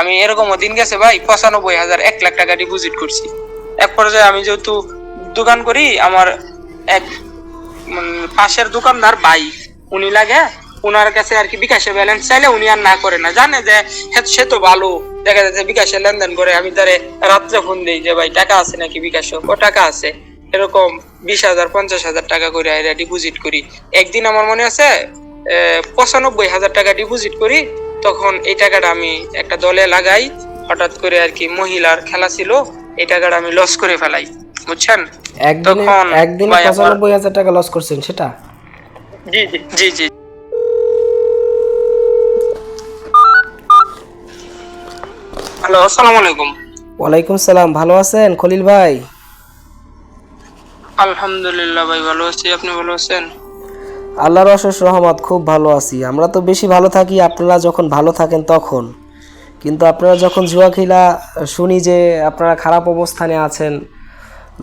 আমি এরকমও দিন গেছে ভাই 95,000 1 লাখ টাকা ডিপোজিট করছি। এক পর্যায়ে আমি যেহেতু দোকান করি, আমার এক পাশের দোকানদার ভাই উনি লাগে, উনার কাছে আর কি বিকাশে ব্যালেন্স চাইলে উনি আর না করে না, জানে যে সে তো ভালো, দেখা যাচ্ছে বিকাশে লেনদেন করে। আমি তারে রাত্রে ফোন দিই যে ভাই টাকা আছে নাকি বিকাশে, ও টাকা আছে, এরকম 20,000 50,000 টাকা করে এরা ডিপোজিট করি। একদিন আমার মনে আছে 95,000 টাকা ডিপোজিট করি, তখন এই টাকাটা আমি একটা দলে লাগাই, হঠাৎ করে আর কি মহিলার খেলা ছিল, এই টাকাটা আমি লস করে ফেলাই, বুঝছেন? একদিনে 95,000 টাকা লস করছেন সেটা? জি জি জি জি। হ্যালো, আসসালামু আলাইকুম। ওয়ালাইকুম সালাম। ভালো আছেন খলিল ভাই? আলহামদুলিল্লাহ ভাই, ভালো আছি, আপনি ভালো আছেন? আল্লাহর অশেষ রহমত, খুব ভালো আছি। আমরা তো বেশি ভালো থাকি আপনারা যখন ভালো থাকেন তখন, কিন্তু আপনারা যখন জুয়া খেলা শুনি যে আপনারা খারাপ অবস্থানে আছেন,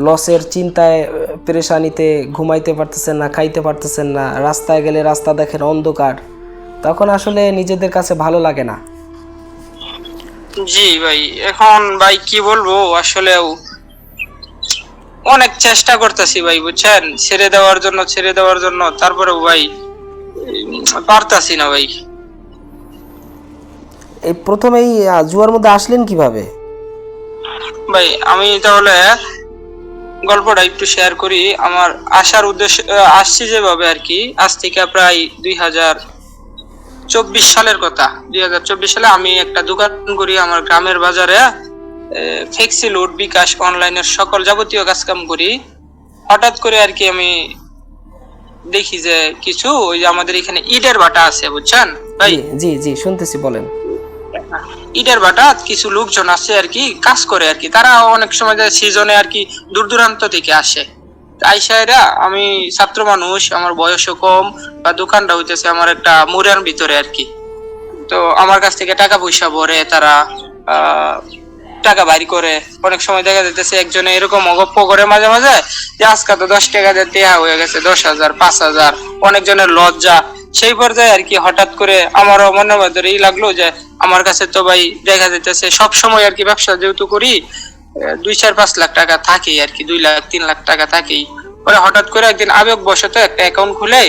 লসের চিন্তায় পেরেশানিতে ঘুমাইতে পারতেছেন না, খাইতে পারতেছেন না, রাস্তায় গেলে রাস্তা দেখেন অন্ধকার, তখন আসলে নিজেদের কাছে ভালো লাগে না। জি ভাই, এখন ভাই কি বলবো, আসলে অনেক চেষ্টা করতেছি ভাই, বুঝছেন, ছেড়ে দেওয়ার জন্য, তারপরেও ভাই পারতাছি না ভাই। এই প্রথমেই জুয়ার মধ্যে আসলেন কিভাবে? ভাই আমি তাহলে গল্পটা একটু শেয়ার করি। আমার আসার উদ্দেশ্য, আসছি যেভাবে আর কি, আজ থেকে প্রায় 2024 সালের কথা। 2024 সালে আমি একটা দোকান করি আমার গ্রামের বাজারে, ফ্লেক্সি লোড, বিকাশ, অনলাইনের সকল যাবতীয় কাজকাম করি। হঠাৎ করে আর কি আমি দেখি যে কিছু, ওই যে আমাদের এখানে ইটের ভাটা আছে, বুঝছেন ভাই? জি জি শুনতেছি, বলেন। ইটের ভাটা কিছু লোকজন আছে আর কি, কাজ করে আর কি, তারা অনেক সময় সিজনে আর কি দূর দূরান্ত থেকে আসে। আইসাইরা, আমি ছাত্র মানুষ, আমার বয়সও কম, বা দোকানটা হইতেছে আমার একটা মুরার ভিতরে আর কি। তো আমার কাছ থেকে টাকা পয়সা ভরে তারা, টাকা বাইর করে। অনেক সময় দেখা যাইতেছে একজনে এরকম অগপ্প করে মাঝে মাঝে যে আজকে তো 10 টাকা দিয়ে দেয়া হয়ে গেছে 10,000 5,000, অনেকজনের লজ্জা। সেই পর্যায়ে আর কি হঠাৎ করে আমারও মনের ভেতরে লাগলো যে আমার কাছে তো ভাই দেখা যাইতেছে সব সময় আর কি ব্যবসা যেহেতু করি, 2-4-5 লাখ টাকা থাকেই আর কি, 2 লাখ 3 লাখ টাকা থাকেই। পরে হঠাৎ করে একদিন আবেগবশত একটা অ্যাকাউন্ট খুলে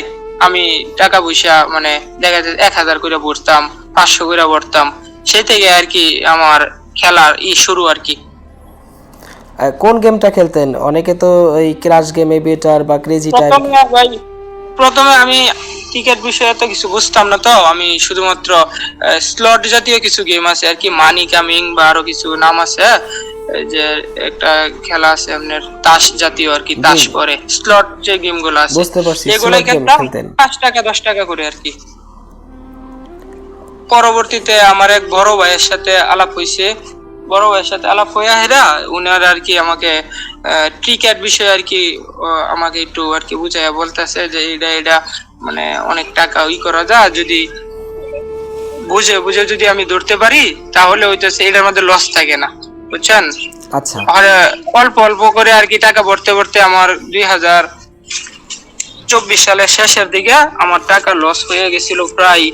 আমি টাকা পয়সা মানে দেখা যায় 1,000 করে ভরতাম, 500 করে ভরতাম। সেই থেকে আর কি আমার খেলার শুরু আর কি। কোন গেমটা খেলতেন? অনেকে তো এই ক্রাশ গেমে বেটার বা ক্রেজি টাইপ। প্রথমে আমি ক্রিকেট বিষয়ে তো কিছু বুঝতাম না, তো আমি শুধুমাত্র স্লট জাতীয় কিছু গেম আছে আর কি, মানি কামিং বা আরো কিছু নাম আছে, যে একটা খেলা আছে আপনার তাস জাতীয় আর কি, তাস করে স্লট যে গেম গুলো আছে এগুলো খেলতাম 5 টাকা 10 টাকা করে আর কি। পরবর্তীতে আমার এক বড় ভাইয়ের সাথে আলাপ হয়েছে, বড় ভাইয়ের সাথে আলাপ হয়ে হেরা উনার আর কি আমাকে ক্রিকেট বিষয়ে আর কি আমাকে একটু আর কি বুঝাইয়া বলতেছে যে এটা মানে অনেক টাকা করা যায়, যদি বুঝে বুঝে যদি আমি ধরতে পারি তাহলে হইতেছে এটার মধ্যে লস থাকে না, বুঝছেন? আচ্ছা। আর অল্প অল্প করে আর কি টাকা ভরতে ভরতে আমার 2024 সালের শেষের দিকে আমার টাকা লস হয়ে গেছিল প্রায়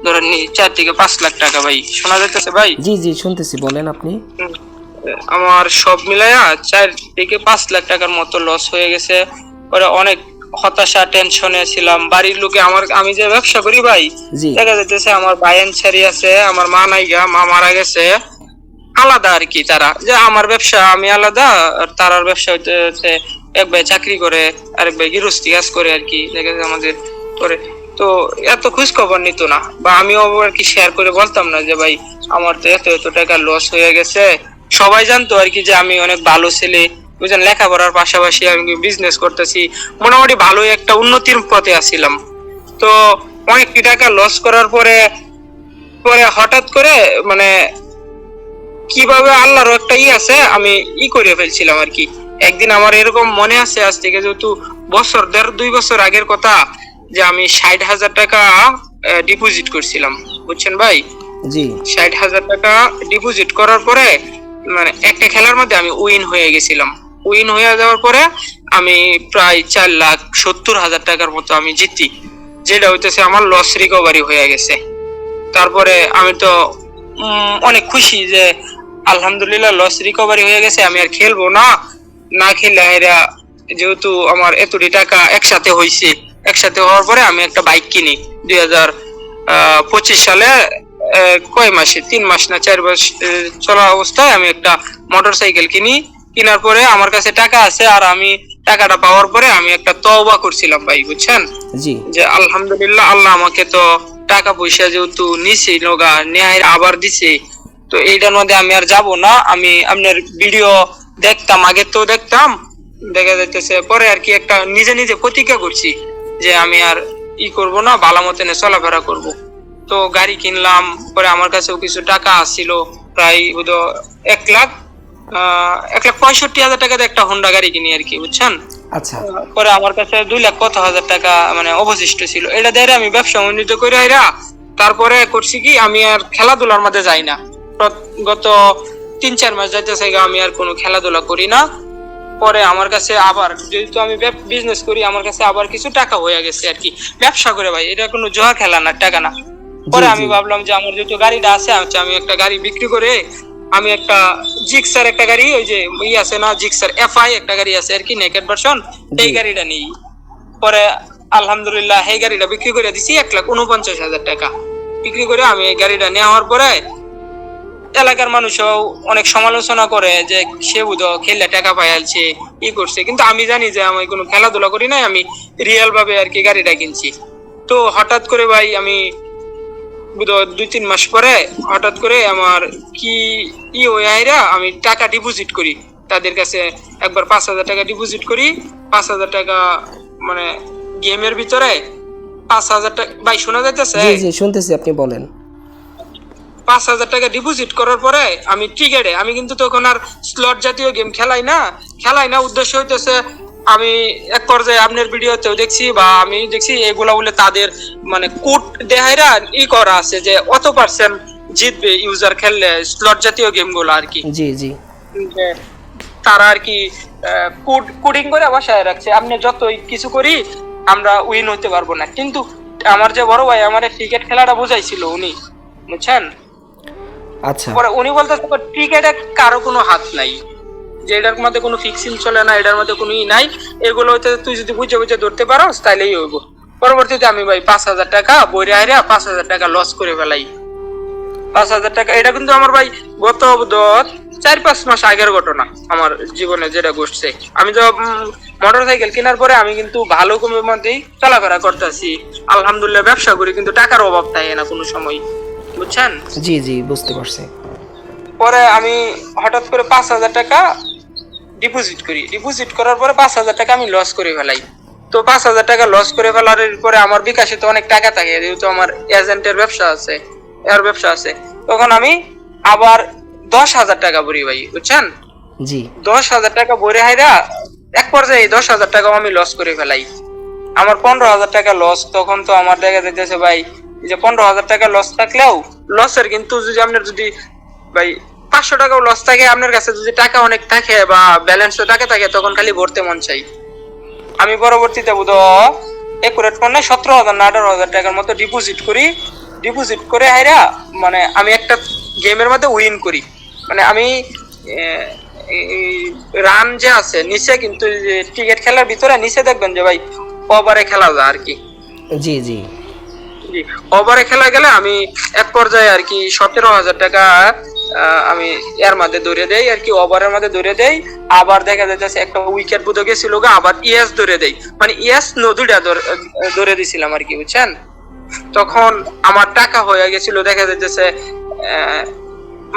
ধরেন 4 থেকে 5 লাখ টাকা। ভাই শোনা যাইতেছে ভাই? জি জি শুনতেছি, বলেন আপনি। আমার সব মিলাইয়া 4 থেকে 5 লাখ টাকার মতো লস হয়ে গেছে। পরে অনেক হতাশা, টেনশনে ছিলাম। বাড়ির লোকে আমি যে ব্যবসা করি ভাই, দেখা যাইতেছে আমার ভাইয়ের ছেড়ি আছে, আমার মা নাই গা, মা মারা গেছে, আলাদা আর কি। তারা যে আমার ব্যবসা আমি আলাদা, আর তারার ব্যবসা হইতেছে এক ভাই চাকরি করে, আরেক ভাই গৃহস্থী কাজ করে আর কি, দেখা যায় আমাদের করে। তো এত খোঁজ খবর নিত না, বা আমিও আর কি শেয়ার করে বলতাম না যে ভাই আমার তো এত এত টাকা লস হয়ে গেছে। সবাই জানতো আর কি যে আমি অনেক ভালো ছেলে, বুঝলেন, লেখাপড়ার পাশাপাশি আমি বিজনেস করতেছি, মোটামুটি ভালোই একটা উন্নতির পথে আছিলাম। তো অনেক টাকা লস করার পরে পরে হঠাৎ করে মানে কিভাবে আল্লাহর একটা আছে, আমি করে ফেলছিলাম আর কি। একদিন আমার এরকম মনে আছে, আজ থেকে যেহেতু বছর 1.5-2 বছর আগের কথা, যে আমি 60,000 টাকা ডিপোজিট করছিলাম, বুঝছেন ভাই? জি। 60,000 টাকা ডিপোজিট করার পরে মানে একটা খেলার মধ্যে আমি উইন হয়ে গেছিলাম। উইন হয়ে যাওয়ার পরে আমি প্রায় 4,70,000 টাকার মতো আমি জিতি, যেটা হইতেছে আমার লস রিকভারি হয়ে গেছে। তারপরে আমি তো অনেক খুশি যে আলহামদুলিল্লাহ লস রিকভারি হয়ে গেছে, আমি আর খেলবো না, না খেললে এরা যেহেতু আমার এতটি টাকা একসাথে হয়েছে, একসাথে হওয়ার পরে আমি একটা বাইক কিনি 2025 সালে কয় মাসে 3 মাস না 4 মাস চলা অবস্থায় আমি একটা মোটরসাইকেল কিনি। কেনার পরে আমার কাছে টাকা আছে, আর আমি টাকাটা পাওয়ার পরে আমি একটা তওবা করছিলাম ভাই, বুঝছেন, জি যে আলহামদুলিল্লাহ আল্লাহ আমাকে তো টাকা পয়সা যেহেতু নিছে লগা নেহাই আবার দিছে, তো এইটার মধ্যে আমি আর যাব না। আমি আপনার ভিডিও দেখতাম, আগে তো দেখতাম, দেখা যাইতেছে পরে আর কি একটা নিজে নিজে প্রতিজ্ঞা করছি যে আমি আর করব না, ভালো মতন চলাফেরা করব। তো গাড়ি কিনলাম, পরে আমার কাছেও কিছু টাকা আসছিল, প্রায় 1,65,000 টাকাতে একটা হোন্ডা গাড়ি কিনি আর কি, বুঝছেন। আচ্ছা পরে আমার কাছে 2,00,000 টাকা মানে অবশিষ্ট ছিল, এটা দিয়ে আমি ব্যবসা উন্নীত করে তারপরে করছি কি, আমি আর খেলাধুলার মধ্যে যাই না। গত 3-4 মাস যাইতেছে আমি আর কোনো খেলাধুলা করি না। পরে আমার কাছে আবার, যেহেতু আমি বিজনেস করি, আমার কাছে আবার কিছু টাকা হয়ে গেছে আর কি, ব্যবসা করে ভাই, এটা কোনো জুয়া খেলা না, টাকা না। পরে আমি ভাবলাম যে আমার যেহেতু গাড়িটা আছে, আমি একটা গাড়ি বিক্রি করে আমি একটা জিক্সার একটা গাড়ি, ওই যে আছে না জিক্সার এফআই একটা গাড়ি আছে আর কি, নেকেড ভার্সন, এই গাড়িটা নেই। পরে আলহামদুলিল্লাহ এই গাড়িটা বিক্রি করে দিছি 1,49,000 টাকা বিক্রি করে। আমি এই গাড়িটা নেওয়ার পরে এলাকার মানুষও অনেক সমালোচনা করে যে সে বুধ খেললে টাকা পাইছে করছে, কিন্তু আমি জানি যে আমি কোনো খেলাধুলা করি নাই, আমি রিয়েল ভাবে আর কি গাড়িটা কিনছি। তো হঠাৎ করে ভাই আমি 2-3 মাস পরে হঠাৎ করে আমার কি আমি টাকা ডিপোজিট করি তাদের কাছে, একবার 5,000 টাকা ডিপোজিট করি। 5,000 টাকা মানে গেমের ভিতরে 5,000 টাকা, ভাই শোনা যাইতেছে? জি জি শুনতেছি, আপনি বলেন। 5,000 টাকা ডিপোজিট করার পরে আমি টিকেটে, আমি কিন্তু তখন আর স্লট জাতীয় গেম খেলাই না। উদ্দেশ্য হইতেছে, আমি এক পর্যায়ে আপনার ভিডিওতেও দেখছি বা আমি দেখছি এগুলা বলে তাদের মানে কোড দেখাইরা করা আছে যে অত পার্সেন্ট জিতবে ইউজার খেললে স্লট জাতীয় গেম গুলো আর কি। জি জি তারা আর কি কোডিং করে বাসায় রাখছে, আপনি যতই কিছু করি আমরা উইন হইতে পারবো না। কিন্তু আমার যে বড় ভাই আমার ক্রিকেট খেলাটা বোঝাইছিল উনি, বুঝছেন। আচ্ছা পরে উনি বলতেছে ক্রিকেটে কারো কোনো হাত নাই, যে এটার মধ্যে কোনো ফিক্সিং চলে না, এটার মধ্যে কোনো নাই, এগুলো হইতে তুই যদি বুঝে বুঝে ধরতে পারোস তাইলেই হইব। পরবর্তীতে আমি ভাই 5,000 টাকা বইরে হাইরা 5,000 টাকা লস করে ফেলাই। 5,000 টাকা, এটা কিন্তু আমার ভাই গত 4-5 মাস আগের ঘটনা আমার জীবনে যেটা ঘটছে। আমি তো মোটরসাইকেল কেনার পরে আমি কিন্তু ভালো কমের মধ্যেই চলাফেরা করতেছি, আলহামদুলিল্লাহ ব্যবসা করি, কিন্তু টাকার অভাব থাকে না কোনো সময়, বুঝছেন। জি জি বুঝতে পারছি। পরে আমি হঠাৎ করে 5,000 টাকা ডিপোজিট করার পরে 5,000 টাকা আমি লস করে ফেলাই। তো 5,000 টাকা লস করে ফেলার পরে আমার বিকাশে তো অনেক টাকা থাকে, যেহেতু আমার এজেন্টের ব্যবসা আছে, তখন আমি আবার 10,000 টাকা ভরি ভাই, বুঝছেন। জি 10,000 টাকা ভরে হাইরা এক পর্যায়ে 10,000 টাকাও আমি লস করে ফেলাই। আমার 15,000 টাকা লস। তখন তো আমার দেখা যাইতেছে ভাই যে 15,000 টাকা লস থাকলেও লসের কিন্তু যদি আপনার যদি ভাই 500 টাকাও লস থাকে, আপনার কাছে যদি টাকা অনেক থাকে বা ব্যালেন্সও টাকা থাকে, তখন খালি ভরতে মন চাই। আমি পরবর্তীতে একুরেট মানে 17,000 না 18,000 টাকার মতো ডিপোজিট করে হাইরা মানে আমি একটা গেমের মধ্যে উইন করি। মানে আমি রান যে আছে নিচে, কিন্তু টিকেট খেলার ভিতরে নিচে দেখবেন যে ভাই ওভারে খেলা যায় আর কি। জি জি ওভারে খেলা গেলে আমি এক পর্যায়ে আর কি 17,000 টাকা আমি এর মধ্যে ধরে দেই আর কি, ওভারের মধ্যে ধরে দেই। আবার দেখা যাচ্ছে একটা উইকেট বুঝে গেছিল, আবার ধরে দেই, মানে নদীটা ধরে দিছিলাম আর কি, বুঝছেন। তখন আমার টাকা হয়ে গেছিল, দেখা যাচ্ছে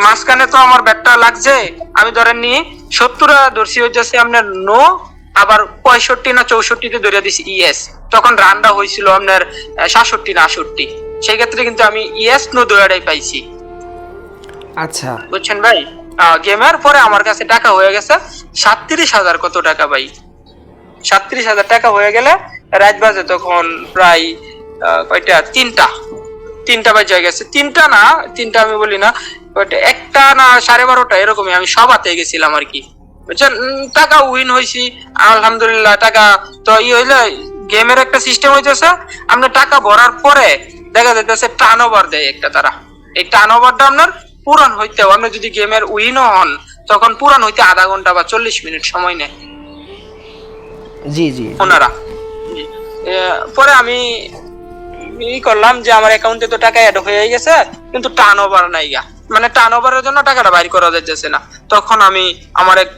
মাঝখানে তো আমার ব্যাটটা লাগছে, আমি ধরেন নি 70 ধরছি হচ্ছে আপনার নো, আবার 65 না 64-তে ধরে দিছি তখন রানটা হয়েছিল আপনার 67 না 68, সেই ক্ষেত্রে কিন্তু আমি নো দৌড়াটাই পাইছি। আচ্ছা বুঝছেন ভাই। গেমের পরে আমার কাছে টাকা হয়ে গেছে 37,000 কত টাকা ভাই, 37,000 টাকা হয়ে গেলে রাত বাজে তখন প্রায় কয়টা, 3টা বাজে গেছে। 3টা আমি বলি না, 1টা না 12:30 এরকমই আমি সবাতে গেছিলাম আর কি, বুঝছেন। টাকা উইন হয়েছি আলহামদুলিল্লাহ। টাকা তো হইলে গেমের একটা সিস্টেম হইতেছে, আপনার টাকা ভরার পরে দেখা যাইতেছে টার্ন ওভার দেয় একটা তারা, এই টার্ন ওভারটা আপনার পুরান হইতে আপনি যদি গেমের উইন হন তখন পুরান হইতে আধা ঘন্টা বা 40 মিনিট সময় নেয় জি জি ওনারা। পরে আমি করলাম যে আমার অ্যাকাউন্টে তো টাকা অ্যাড হয়ে গেছে কিন্তু টার্ন ওভার নাই গা, মানে টার্ন ওভারের জন্য টাকাটা বাইর করা যাচ্ছে না। তখন আমি আমার এক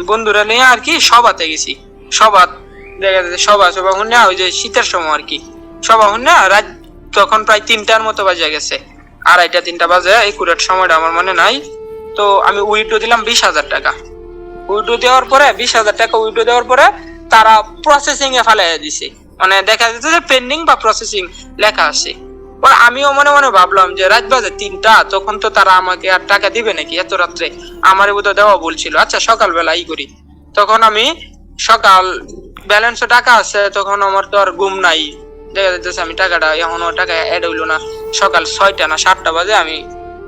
বন্ধুরা নিয়ে আর কি সভাতে গেছি। সভা দেখা যাচ্ছে সভা শুনে ওই যে শীতের সময় আর কি সভা শুনে রাত তখন প্রায় 3টার মতো বাজে গেছে, 2:30-3টা বাজে, একুরেট সময়টা আমার মনে নাই। তো আমি উইথড্র দিলাম 20,000 টাকা। উইথড্র দেওয়ার পরে 20,000 টাকা উইথড্র দেওয়ার পরে তারা প্রসেসিং এ ফেলাই দিছে, মানে দেখা যাচ্ছে যে পেন্ডিং বা প্রসেসিং লেখা আছে। পরে আমিও মনে মনে ভাবলাম যে রাত বাজে 3টা, তখন তো তারা আমাকে আর টাকা দিবে নাকি এত রাত্রে, আমারে বোধহয় দেওয়া বলছিল। আচ্ছা সকালবেলা ই করি, তখন আমি সকাল ব্যালেন্সে টাকা আছে, তখন আমার তো আর ঘুম নাই, দেখা যাচ্ছে আমি টাকাটা এখনো টাকা অ্যাড হইলো না। সকাল 6টা না 7টা বাজে আমি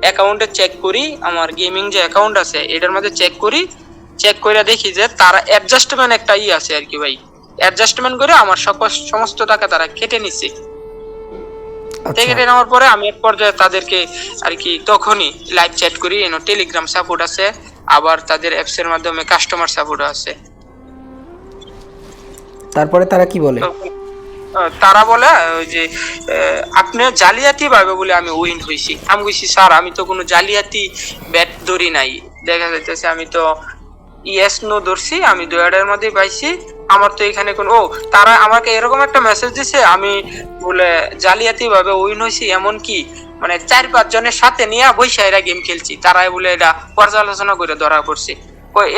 অ্যাকাউন্টে চেক করি, আমার গেমিং যে অ্যাকাউন্ট আছে এটার মধ্যে চেক করি। চেক করে দেখি যে তারা অ্যাডজাস্টমেন্ট একটা আছে আর কি ভাই, অ্যাডজাস্টমেন্ট করে আমার সমস্ত টাকা তারা কেটে নিছে। কেটে নেওয়ার পরে আমি এক পর্যায়ে তাদেরকে আর কি তখনই লাইভ চ্যাট করি, টেলিগ্রাম সাপোর্ট আছে, আবার তাদের অ্যাপস এর মাধ্যমে কাস্টমার সাপোর্ট আছে। তারপরে তারা কি বলে? তারা বলে ওই যে আপনি জালিয়াতি ভাবে বলে আমি উইন হয়েছি। আমি বলছি স্যার আমি তো কোনো জালিয়াতি ব্যাট ধরি নাই, দেখা যাইতেছে আমি তো ইয়েস নো ধরছি, আমি দুয়ারের মধ্যে পাইছি, আমার তো এখানে কোন তারা আমাকে এরকম একটা মেসেজ দিছে আমি বলে জালিয়াতি ভাবে উইন হয়েছি, এমন কি মানে 4-5 জনের সাথে নিয়ে বৈশা এরা গেম খেলছি, তারাই বলে এটা পর্যালোচনা করে ধরা পড়ছে।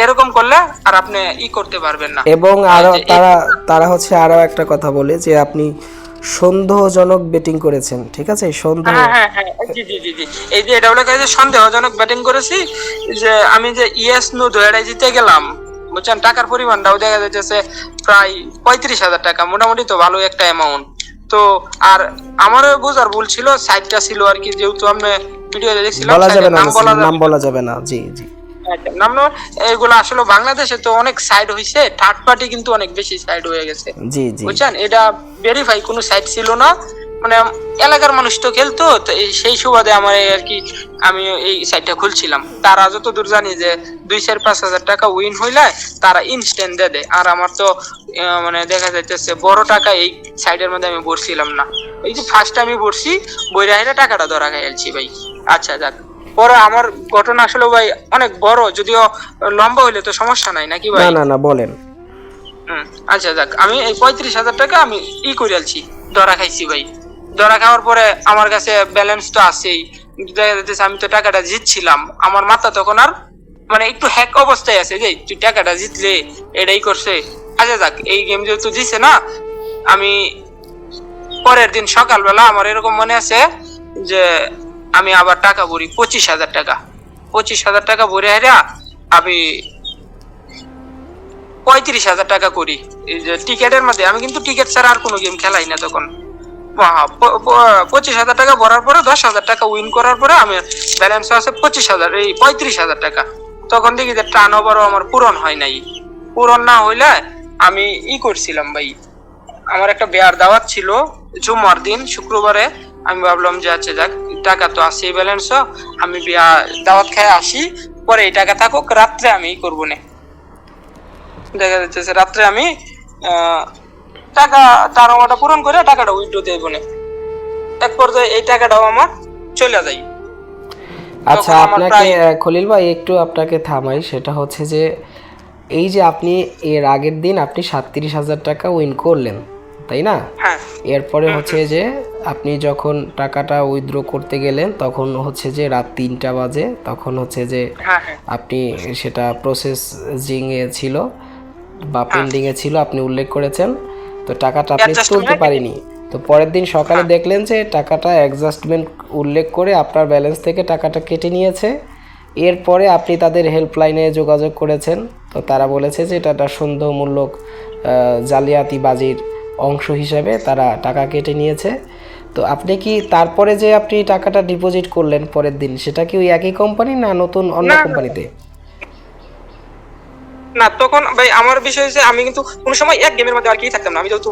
এরকম করলে আর আপনি করতে পারবেন না। এবং আরো তারা হচ্ছে আরো একটা কথা বলে যে আপনি সন্দেহজনক ব্যাটিং করেছেন, ঠিক আছে? হ্যাঁ জি জি জি জি, এই যে এটা বলে যে সন্দেহজনক ব্যাটিং করেছি, যে আমি যে ইয়েস নো ধরে জিতে গেলাম বুঝছেন, টাকার পরিমাণটাও দেখা যাচ্ছে প্রায় 35,000 টাকা, মোটামুটি তো ভালো একটা অ্যামাউন্ট। তো আর আমারও বোঝার ভুল ছিল, সাইটটা ছিল আর কি, যেহেতু আমরা ভিডিওতে দেখছিলাম নাম বলা যাবে না। জি জি এগুলো আসলে বাংলাদেশে তো অনেক সাইড হইছে, থার্ড পার্টি কিন্তু অনেক বেশি সাইড হয়ে গেছে জি জি বুঝছেন, এটা ভেরিফাই কোনো সাইট ছিল না, মানে এলাকার মানুষ তো খেলতো, তো সেই সুবাদে আমার আর কি আমি এই সাইটটা খুলছিলাম। তারা যতদূর জানি যে 2-4-5 হাজার টাকা উইন হইলে তারা ইনস্ট্যান্ট দিয়ে দেয়, আর আমার তো মানে দেখা যাইতেছে বড় টাকা এই সাইটের মধ্যে আমি ভরছিলাম না। এই যে ফার্স্ট আমি ভরছি বইরা হেরে টাকাটা ধরা খাইছি ভাই। আচ্ছা যাক, পরে আমার ঘটনা আসলে ভাই অনেক বড়, যদিও লম্বা হইলে তো সমস্যা নাই নাকি ভাই? না বলেন। আচ্ছা যাক, আমি এই 35,000 টাকা আমি করে আলছি, ধরা খাইছি ভাই। ধরা খাওয়ার পরে আমার কাছে ব্যালেন্স তো আছেই, দেখা যাচ্ছে আমি তো টাকাটা জিতছিলাম, আমার মাথা তখন আর মানে একটু হ্যাক অবস্থায় আছে যে তুই টাকাটা জিতলে এটাই করছে। আচ্ছা যাক, এই গেম যেহেতু জিতছে না, আমি পরের দিন সকালবেলা আমার এরকম মনে আছে যে আমি আবার টাকা ভরি 25,000 টাকা। 25,000 টাকা ভরে হারা আমি 35,000 টাকা করি এই যে টিকেটের মধ্যে। আমি কিন্তু টিকেট ছাড়া আর কোনো গেম খেলাই না তখন। 25,000 টাকা ভরার পরে 10,000 টাকা উইন করার পরে আমি ব্যালেন্স আছে 35,000 টাকা। তখন দেখি যে টার্ন ওভারও আমার পূরণ হয় নাই। পূরণ না হইলে আমি করছিলাম ভাই, আমার একটা বিয়ার দাওয়াত ছিল জুমার দিন শুক্রবারে। আমি ভাবলাম যে আচ্ছা যাক, টাকা তো আছে ব্যালেন্স, আমি বিয়া দাওয়াত খেয়ে আসি, পরে এই টাকা থাকুক, রাত্রে আমি করবো না। দেখা যাচ্ছে রাত্রে আমি টাকা তার আমারটা পূরণ করে টাকাটা উইথড্র দেব না। এক পর্যায়ে এই টাকাটাও আমার চলে যায়। আচ্ছা আপনাকে খলিল ভাই একটু আপনাকে থামাই, সেটা হচ্ছে যে এই যে আপনি এর আগের দিন আপনি 37,000 টাকা উইন করলেন, তাই না? হ্যাঁ। এরপরে হচ্ছে যে আপনি যখন টাকাটা উইথড্র করতে গেলেন তখন হচ্ছে যে রাত 3টা বাজে, তখন হচ্ছে যে আপনি সেটা প্রসেসিং এ ছিল বা পেন্ডিং এ ছিল, আপনি উল্লেখ করেছেন, তো টাকাটা আপনি তুলতে পারেনি। তো পরের দিন সকালে দেখলেন যে টাকাটা অ্যাডজাস্টমেন্ট উল্লেখ করে আপনার ব্যালেন্স থেকে টাকাটা কেটে নিয়েছে। এরপরে আপনি তাদের হেল্পলাইনে যোগাযোগ করেছেন, তো তারা বলেছে যে এটা সন্দেহমূলক জালিয়াতিবাজির অংশ হিসাবে তারা টাকা কেটে নিয়েছে। তো আপনি কি তারপরে যে আপনি টাকাটা ডিপোজিট করলেন পরের দিন, সেটা কি ওই একই কোম্পানি না নতুন অন্য কোম্পানিতে? না তখন ভাই আমার বিষয় হচ্ছে আমি কিন্তু কোন সময় এক গেমের মধ্যে আর কি থাকতাম না। আমি যেহেতু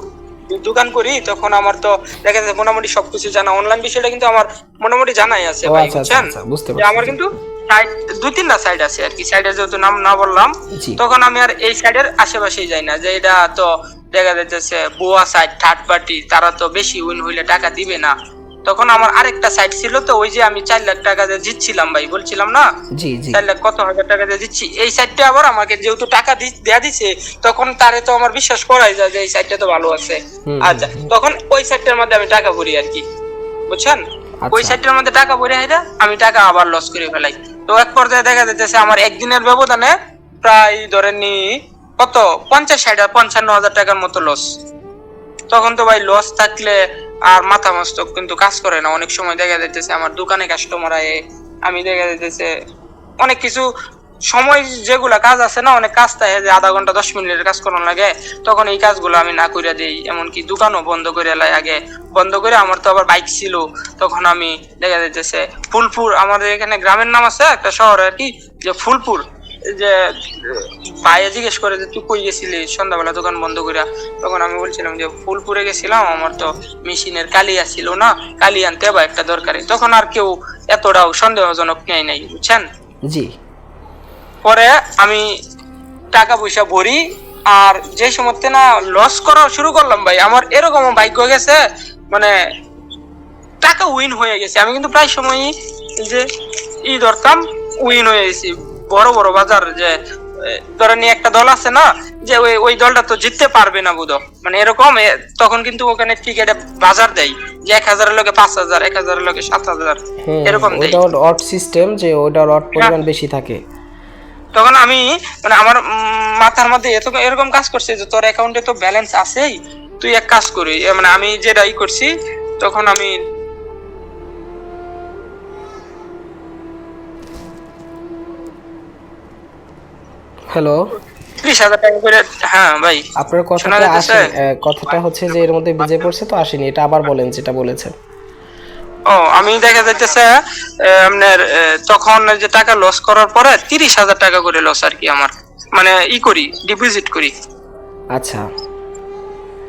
দোকান করি তখন আমার তো দেখা যাচ্ছে মোটামুটি সবকিছু জানা, অনলাইন বিষয়টা কিন্তু আমার মোটামুটি জানাই আছে ভাই, বুঝছেন? বুঝতে যে আমার পারছি। কিন্তু সাইড 2-3টা সাইড আছে আর কি, সাইডের যেহেতু নাম না বললাম, জি তখন আমি আর এই সাইডের আশেপাশেই যাই না, যে এটা তো দেখা যাচ্ছে বুয়া সাইড, থার্ড পার্টি, তারা তো বেশি উইন হইলে টাকা দিবে না। তখন আমার আরেকটা সাইড ছিল, তো ওই যে আমি 4 লাখ টাকা দিয়ে জিতছিলাম ভাই, বলছিলাম না জি জি 4 লাখ কত হাজার টাকা দিয়ে দিচ্ছি, এই সাইডটা আবার আমাকে যেহেতু টাকা দেয়া দিছে, তখন তারে তো আমার বিশ্বাস করাই যায় যে এই সাইডটা তো ভালো আছে। আচ্ছা, তখন ওই সাইডটার মধ্যে আমি টাকা ভরি আর কি, বুঝছেন? ওই আচ্ছা সাইডটার মধ্যে টাকা ভরে হাইরা আমি টাকা আবার লস করে ফেলাই। তো এক পর্যায়ে দেখা যাচ্ছে আমার একদিনের ব্যবধানে প্রায় ধরেন নি কত 50-60-55 হাজার টাকার মতো লস। তখন তো ভাই লস থাকলে আর মাথা মস্তক কিন্তু কাজ করে না। অনেক সময় দেখা যাইতেছে আমার দোকানে কাস্টমার আয়ে, আমি দেখা যাইতেছে অনেক কিছু সময় যেগুলা কাজ আছে না, অনেক কাজ থাকে যে আধা ঘন্টা 10 মিনিটের কাজ করানো লাগে, তখন এই কাজগুলো আমি না কইরা দেই। এমনকি দোকানও বন্ধ করে লাই, আগে বন্ধ করে, আমার তো আবার বাইক ছিল, তখন আমি দেখা যাইতেছে ফুলপুর, আমাদের এখানে গ্রামের নাম আছে একটা শহর আর কি, যে ফুলপুর, যে ভাইয়া জিজ্ঞেস করে যে তুই কই গেছিলি সন্ধ্যাবেলা দোকান বন্ধ করে, তখন আমি বলছিলাম যে ফুলপুরে গেছিলাম, আমার তো মেশিনের কালিয়া ছিল না, কালি আনতে বা একটা দরকারি। তখন আর কেউ এতটাও সন্দেহজনক নেয় নাই, বুঝছেন? জি পরে আমি টাকা পয়সা ভরি, আর যে সময় না লস করা শুরু করলাম ভাই, আমার এরকম ভাগ্য গেছে, মানে টাকা উইন হয়ে গেছে। আমি কিন্তু প্রায় সময়ই যে ধরতাম উইন হয়ে গেছি। বড় বড় বাজার, যে ধরেন একটা দল আছে না, যে ওই দলটা তো জিততে পারবে না বুধ, মানে এরকম, তখন কিন্তু ওখানে টিকেটে বাজার দেয় যে 1000-এর লোকে 5000, 1000-এর লোকে 7000, এরকম দেয়। ওটা অড সিস্টেম, যে ওটার অড পরিমাণ বেশি থাকে। তখন আমি মানে আমার মাথার মধ্যে এরকম কাজ করছে যে তোর অ্যাকাউন্টে তো ব্যালেন্স আছেই, তুই এক কাজ করি, মানে আমি যেটাই করছি, তখন আমি হ্যালো, 30,000 টাকা করে। হ্যাঁ ভাই, আপনার শোনা কথাটা যাচ্ছে? কথাটা হচ্ছে যে এর মধ্যে বেজে পড়ছে, তো আসেনি, এটা আবার বলেন যেটা বলেছেন। ও, আমি দেখা যাইতেছে আপনার তখন যে টাকা লস করার পরে 30,000 টাকা করে লস আর কি আমার, মানে করি, ডিপোজিট করি। আচ্ছা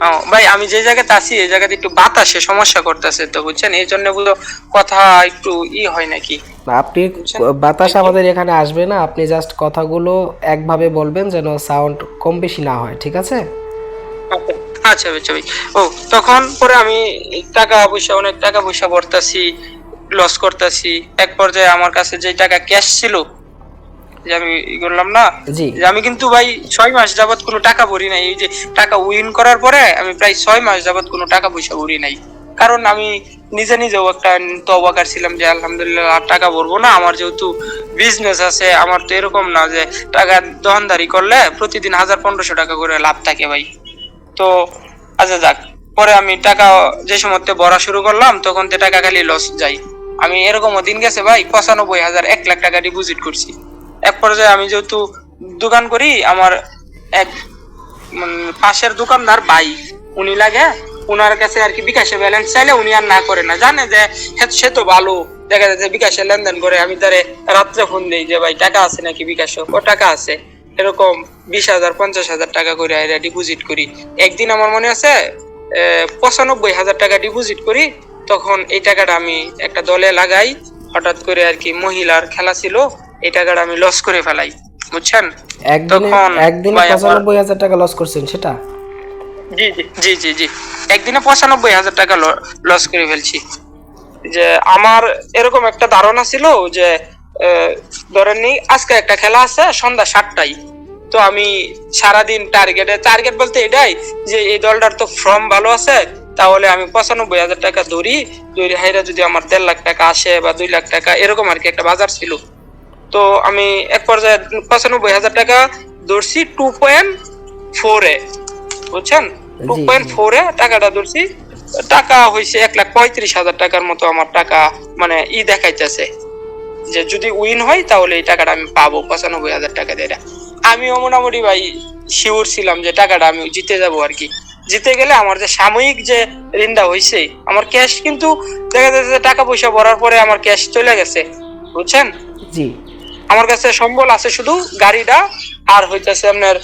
ও ভাই, আমি যে জায়গাতে আছি এই জায়গাতে একটু বাতাসে সমস্যা করতেছে, তো বুঝছেন, এই জন্য বুঝো কথা একটু হয় নাকি, আপনি বুঝছেন? বাতাস আমাদের এখানে আসবে না, আপনি জাস্ট কথাগুলো একভাবে বলবেন যেন সাউন্ড কম বেশি না হয়, ঠিক আছে? আচ্ছা আচ্ছা ভাই। ও, তখন পরে আমি অনেক টাকা পয়সা ভরতাছি, লস করতেছি। এক পর্যায়ে আমার কাছে যে টাকা ক্যাশ ছিল, যে আমি করলাম না, জি যে আমি কিন্তু ভাই 6 মাস যাবত কোনো টাকা ভরি নাই। এই যে টাকা উইন করার পরে আমি প্রায় 6 মাস যাবত কোনো টাকা পয়সা ভরি নাই, কারণ আমি নিজে নিজেও একটা তওবা করছিলাম যে আলহামদুলিল্লাহ আর টাকা ভরবো না। আমার যেহেতু বিজনেস আছে, আমার তো এরকম না যে টাকা দোকানদারি করলে প্রতিদিন 1000-1500 টাকা করে লাভ থাকে ভাই। তো আচ্ছা যাক, পরে আমি টাকা যে সময় ভরা শুরু করলাম, তখন তো টাকা খালি লস যায়। আমি এরকমও দিন গেছে ভাই 95,000, 1 লাখ টাকা ডিপোজিট করছি। এক পর্যায়ে আমি যেহেতু দোকান করি, আমার এক পাশের দোকানদার ভাই, উনি লাগে, উনার কাছে আর কি বিকাশে ব্যালেন্স চাইলে উনি আর না করে না, জানে যে সে তো ভালো, দেখা যাচ্ছে বিকাশে লেনদেন করে। আমি তারে রাত্রে ফোন দিই যে ভাই টাকা আছে নাকি বিকাশে, ও টাকা আছে, এরকম 20,000 50,000 টাকা করে ডিপোজিট করি। একদিন আমার মনে আছে 95,000 টাকা ডিপোজিট করি, তখন এই টাকাটা আমি একটা দলে লাগাই, হঠাৎ করে আর কি মহিলার খেলা ছিল, এই টাকাটা আমি লস করে ফেলাই, বুঝছেন? একদিনে 95,000 টাকা লস করছেন সেটা? জি জি জি জি জি, একদিনে 95,000 টাকা লস করে ফেলছি। যে আমার এরকম একটা ধারণা ছিল যে ধরেন নি আজকে একটা খেলা আছে সন্ধ্যা 7টায়, তো আমি সারাদিন টার্গেট বলতে এটাই যে এই দলটার তো ফর্ম ভালো আছে, তাহলে আমি 95,000 টাকা ধরি হাইরা যদি আমার 1.5 লাখ টাকা আসে বা 2 লাখ টাকা, এরকম আর কি একটা বাজার ছিল। তো আমি এক পর্যায়ে 95,000 টাকা ধরছি 2.4 বুঝছেন, 2.4 টাকাটা ধরছি। টাকা হয়েছে 1,35,000 টাকার মতো আমার টাকা, মানে দেখাইতেছে যে যদি উইন হয় তাহলে এই টাকাটা আমি পাবো 95,000 টাকা দিয়ে। আমিও মোটামুটি ভাই শিওর ছিলাম যে টাকাটা আমি জিতে যাবো আর কি। জিতে গেলে আমার যে সাময়িক যে ঋণটা হয়েছে, আমার ক্যাশ কিন্তু দেখা যাচ্ছে টাকা পয়সা ভরার পরে আমার ক্যাশ চলে গেছে, বুঝছেন? জি, আমার কাছে সম্বল আছে শুধু গাড়িটা, আর হইতেছে আপনার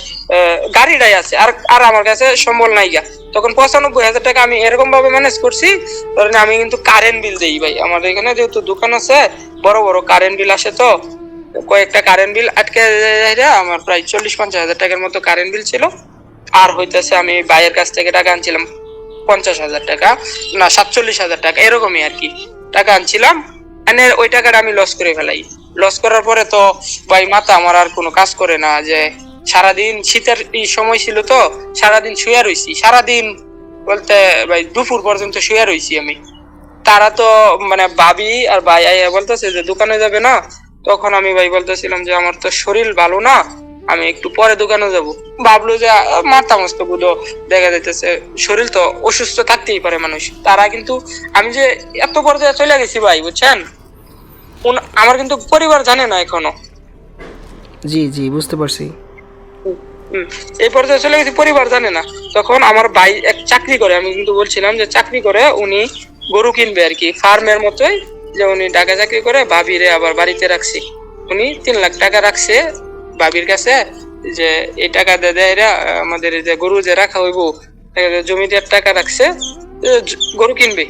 গাড়িটাই আছে, আর আর আমার কাছে সম্বল নাই গা। তখন 95,000 টাকা আমি এরকম ভাবে ম্যানেজ করছি। ধরেন আমি কিন্তু কারেন্ট বিল দেই ভাই, আমাদের এখানে যেহেতু দোকান আছে, বড় বড় কারেন্ট বিল আসে, তো কয়েকটা কারেন্ট বিল আটকে যায়, আমার প্রায় 40-50 হাজার টাকার মতো কারেন্ট বিল ছিল। আর হইতেছে আমি ভাইয়ের কাছ থেকে টাকা আনছিলাম 50,000 টাকা, না 47,000 টাকা এরকমই আর কি টাকা আনছিলাম। এনে ওই টাকাটা আমি লস করে ফেলাই। লস করার পরে তো ভাই মাথা আমার আর কোনো কাজ করে না, যে সারাদিন শীতের সময় ছিল, তো সারাদিন শুয়ে রইছি, সারাদিন বলতে ভাই দুপুর পর্যন্ত শুয়ে রইছি আমি। তারা তো মানে ভাবি আর ভাই আইয়া বলতেছে যে দোকানে যাবে না, তখন আমি ভাই বলতেছিলাম যে আমার তো শরীর ভালো না, আমি একটু পরে দোকানে যাব। ভাবলো যে মাথা মস্ত বুধ, দেখা যাইতেছে শরীর তো অসুস্থ থাকতেই পারে মানুষ। তারা কিন্তু আমি যে এত পর্যায়ে চলে গেছি ভাই, বুঝছেন, আমার কিন্তু পরিবার জানে না এখনো। জি জি, বুঝতে পারছি। এই পর্যায়ে চলে গেছি, পরিবার জানে না। তখন আমার ভাই এক চাকরি করে, আমি কিন্তু বলছিলাম যে চাকরি করে, উনি গরু কিনবে আর কি, ফার্মের মতোই, যে উনি ঢাকা চাকরি করে, ভাবিরে আবার বাড়িতে রাখছি। উনি 3 লাখ টাকা রাখছে ভাবির কাছে, যে এই টাকা দিয়ে দেয় এরা, আমাদের যে গরু যে রাখা হইব, জমিতে টাকা রাখছে, গরু কিনবে।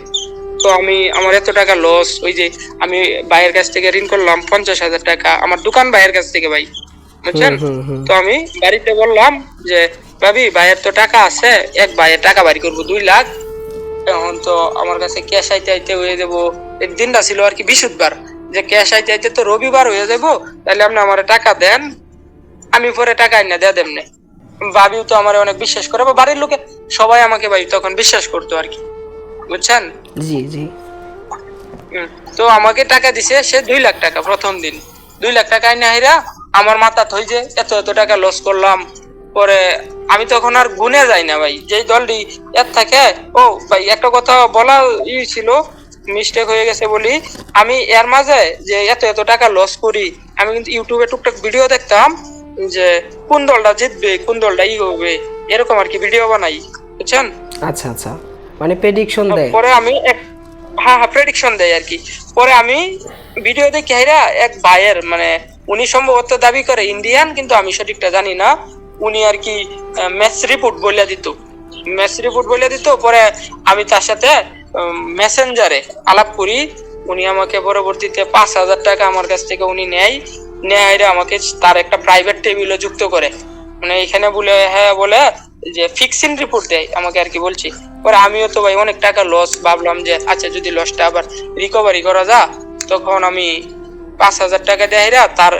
তো আমি আমার এত টাকা লস, ওই যে আমি ভাইয়ের কাছ থেকে ঋণ করলাম 50,000 টাকা, আমার দোকান ভাইয়ের কাছ থেকে ভাই, বুঝছেন। তো আমি বাড়িতে বললাম যে ভাবি, ভাইয়ের তো টাকা আছে, এক ভাইয়ের টাকা বাড়ি করবো 2 লাখ, এখন তো আমার কাছে ক্যাশ আইতে আইতে হয়ে যাবো, দিনটা ছিল আর কি বৃহস্পতিবার, যে ক্যাশ আইতে আইতে তো রবিবার হয়ে যাবো, তাহলে আপনি আমার টাকা দেন, আমি পরে টাকা আইনা দিয়ে দেবনে। ভাবিও তো আমার অনেক বিশ্বাস করে, বা বাড়ির লোকে সবাই আমাকে ভাই তখন বিশ্বাস করতো আর কি, বুঝছেন। জি জি। তো আমাকে টাকা দিছে সে 2 লাখ টাকা প্রথম দিন। 2 লাখ টাকা আইনা হাইরা আমার মাথা থই যে এত এত টাকা লস করলাম। পরে আমি তখন আর গুনে যাই না ভাই, যেই দলটি এর থাকে। ও ভাই, একটা কথা বলা ছিল, মিস্টেক হয়ে গেছে বলি, আমি এর মাঝে যে এত এত টাকা লস করি, আমি কিন্তু ইউটিউবে টুকটাক ভিডিও দেখতাম, যে কোন দলটা জিতবে, কোন দলটা হবে, এরকম আর কি ভিডিও বানাই, বুঝছেন। আচ্ছা আচ্ছা, মানে প্রেডিকশন দেয়। পরে আমি হ্যাঁ হ্যাঁ, প্রেডিকশন দেয় আর কি। পরে আমি ভিডিও দেখি হাইরা এক ভাইয়ের, মানে উনি সম্ভবত দাবি করে ইন্ডিয়ান, কিন্তু আমি সঠিকটা জানি না, উনি আর কি ম্যাচ রিপোর্ট বলে দিত, ম্যাচ রিপোর্ট বলে দিত। পরে আমি তার সাথে মেসেঞ্জারে আলাপ করি, উনি আমাকে পরবর্তীতে 5,000 টাকা আমার কাছ থেকে উনি নেয় আমাকে তার একটা প্রাইভেট টেবিলে যুক্ত করে, মানে এখানে বলে হ্যাঁ বলে যে ফিক্সিং রিপোর্ট দেয় আমাকে আর কি, বলছি। পরে আমিও তো ভাই অনেক টাকা লস, ভাবলাম যে আচ্ছা যদি লসটা আবার রিকভারি করা যায়, তখন আমি 5,000 টাকা দেয় তার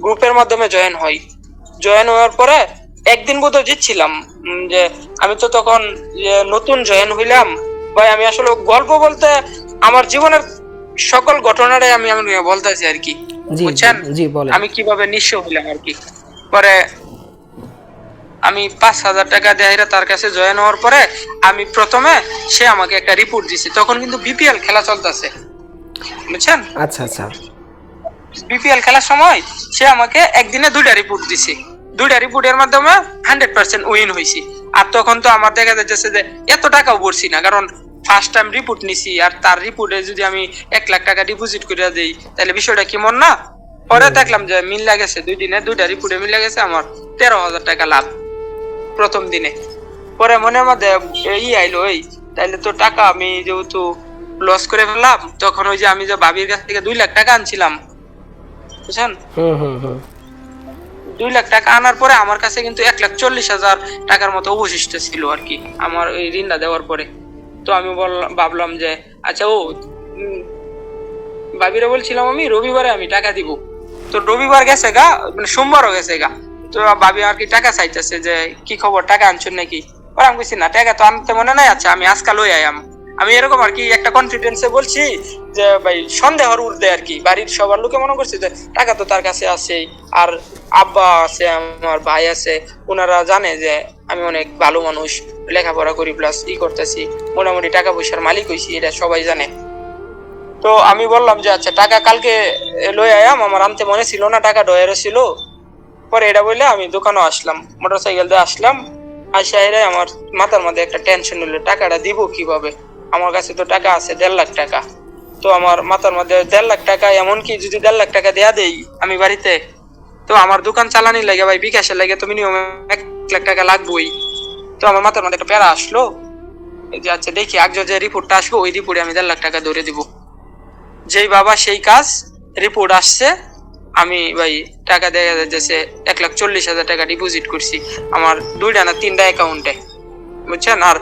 গ্রুপের মাধ্যমে জয়েন হই। জয়েন হওয়ার পরে একদিন বোধহয় জিতছিলাম, যে আমি তো তখন নতুন জয়েন হইলাম ভাই। আমি আসলে গল্প বলতে আমার জীবনের সকল ঘটনাটাই আমি বলতেছি আর কি, বুঝছেন, আমি কিভাবে নিঃস্ব হইলাম আর কি। পরে আমি 5,000 টাকা দেয় তার কাছে জয়েন হওয়ার পরে আমি প্রথমে, সে আমাকে একটা রিপোর্ট দিছে, তখন কিন্তু বিপিএল খেলা চলতেছে, বুঝছেন। আচ্ছা আচ্ছা। বিপিএল খেলার সময় সে আমাকে একদিনে 2টা রিপোর্ট দিছে, 2টা রিপোর্টের মাধ্যমে 100% উইন হয়েছি। আর তখন তো আমার দেখা যাচ্ছে যে এত টাকাও পড়ছি না, কারণ ফার্স্ট টাইম রিপোর্ট নিছি, আর তার রিপোর্টে যদি আমি 1 লাখ টাকা ডিপোজিট করে দেই, তাহলে বিষয়টা কেমন না। পরে দেখলাম যে মিল গেছে, 2 দিনে 2টা রিপোর্টে মিল গেছে, আমার 13,000 টাকা লাভ প্রথম দিনে। পরে মনের মধ্যে আইলো, তাইলে তো টাকা আমি যেহেতু লস করে ফেললাম, তখন ওই যে আমি যে ভাবির কাছ থেকে 2 লাখ টাকা আনছিলাম, বুঝছেন, 2 লাখ টাকা আনার পরে আমার কাছে কিন্তু 1,40,000 টাকার মতো অবশিষ্ট ছিল আর কি, আমার ওই ঋণটা দেওয়ার পরে। তো আমি ভাবলাম যে আচ্ছা, ভাবিরে বলছিলাম আমি রবিবারে আমি টাকা দিব। তো রবিবার গেছে গা, মানে সোমবারও গেছে গা, তো ভাবি আর কি টাকা চাইতেছে, যে কি খবর, টাকা আনছেন নাকি। আর আমি বলছি না, টাকা তো আনতে মনে নাই, আচ্ছা আমি আজকাল লই আয়াম। আমি এরকম আর কি একটা কনফিডেন্সে বলছি, যে ভাই সন্দেহর উর্ধে আর কি। বাড়ির সবার লোকে মনে করছে যে টাকা তো তার কাছে আছে, আর আব্বা আছে, আমার ভাই আছে, ওনারা জানে যে আমি অনেক ভালো মানুষ, লেখাপড়া করি, প্লাস করতেছি, মোটামুটি টাকা পয়সার মালিক হইছি, এটা সবাই জানে। তো আমি বললাম যে আচ্ছা টাকা কালকে লই আয়াম, আমার আনতে মনে ছিল না, টাকা ডয়েরও ছিল। পরে এটা বললে আমি দোকানে আসলাম, মোটরসাইকেল দিয়ে আসলাম, আসে আমার মাথার মধ্যে একটা টেনশন হলো, টাকাটা দিব কিভাবে, আমার কাছে তো টাকা আছে 1.5 লাখ টাকা। তো আমার মাথার মধ্যে 1.5 লাখ টাকা, এমনকি যদি 1.5 লাখ টাকা দেয়া দেই আমি বাড়িতে, তো আমার দোকান চালানি লাগে ভাই, বিকাশের লাগে তো মিনিমাম 1 লাখ টাকা লাগবেই। তো আমার মাথার মধ্যে একটা প্যারা আসলো, এই যে আচ্ছা দেখি আগে যে রিপোর্টটা আসবে ওই রিপোর্টে আমি 1.5 লাখ টাকা ধরে দিব। যেই বাবা সেই কাজ, রিপোর্ট আসছে, আমি ভাই টাকা দেখা যাচ্ছে 1,40,000 টাকা ডিপোজিট করছি আমার 2টা না 3টা অ্যাকাউন্টে, বুঝছেন। আর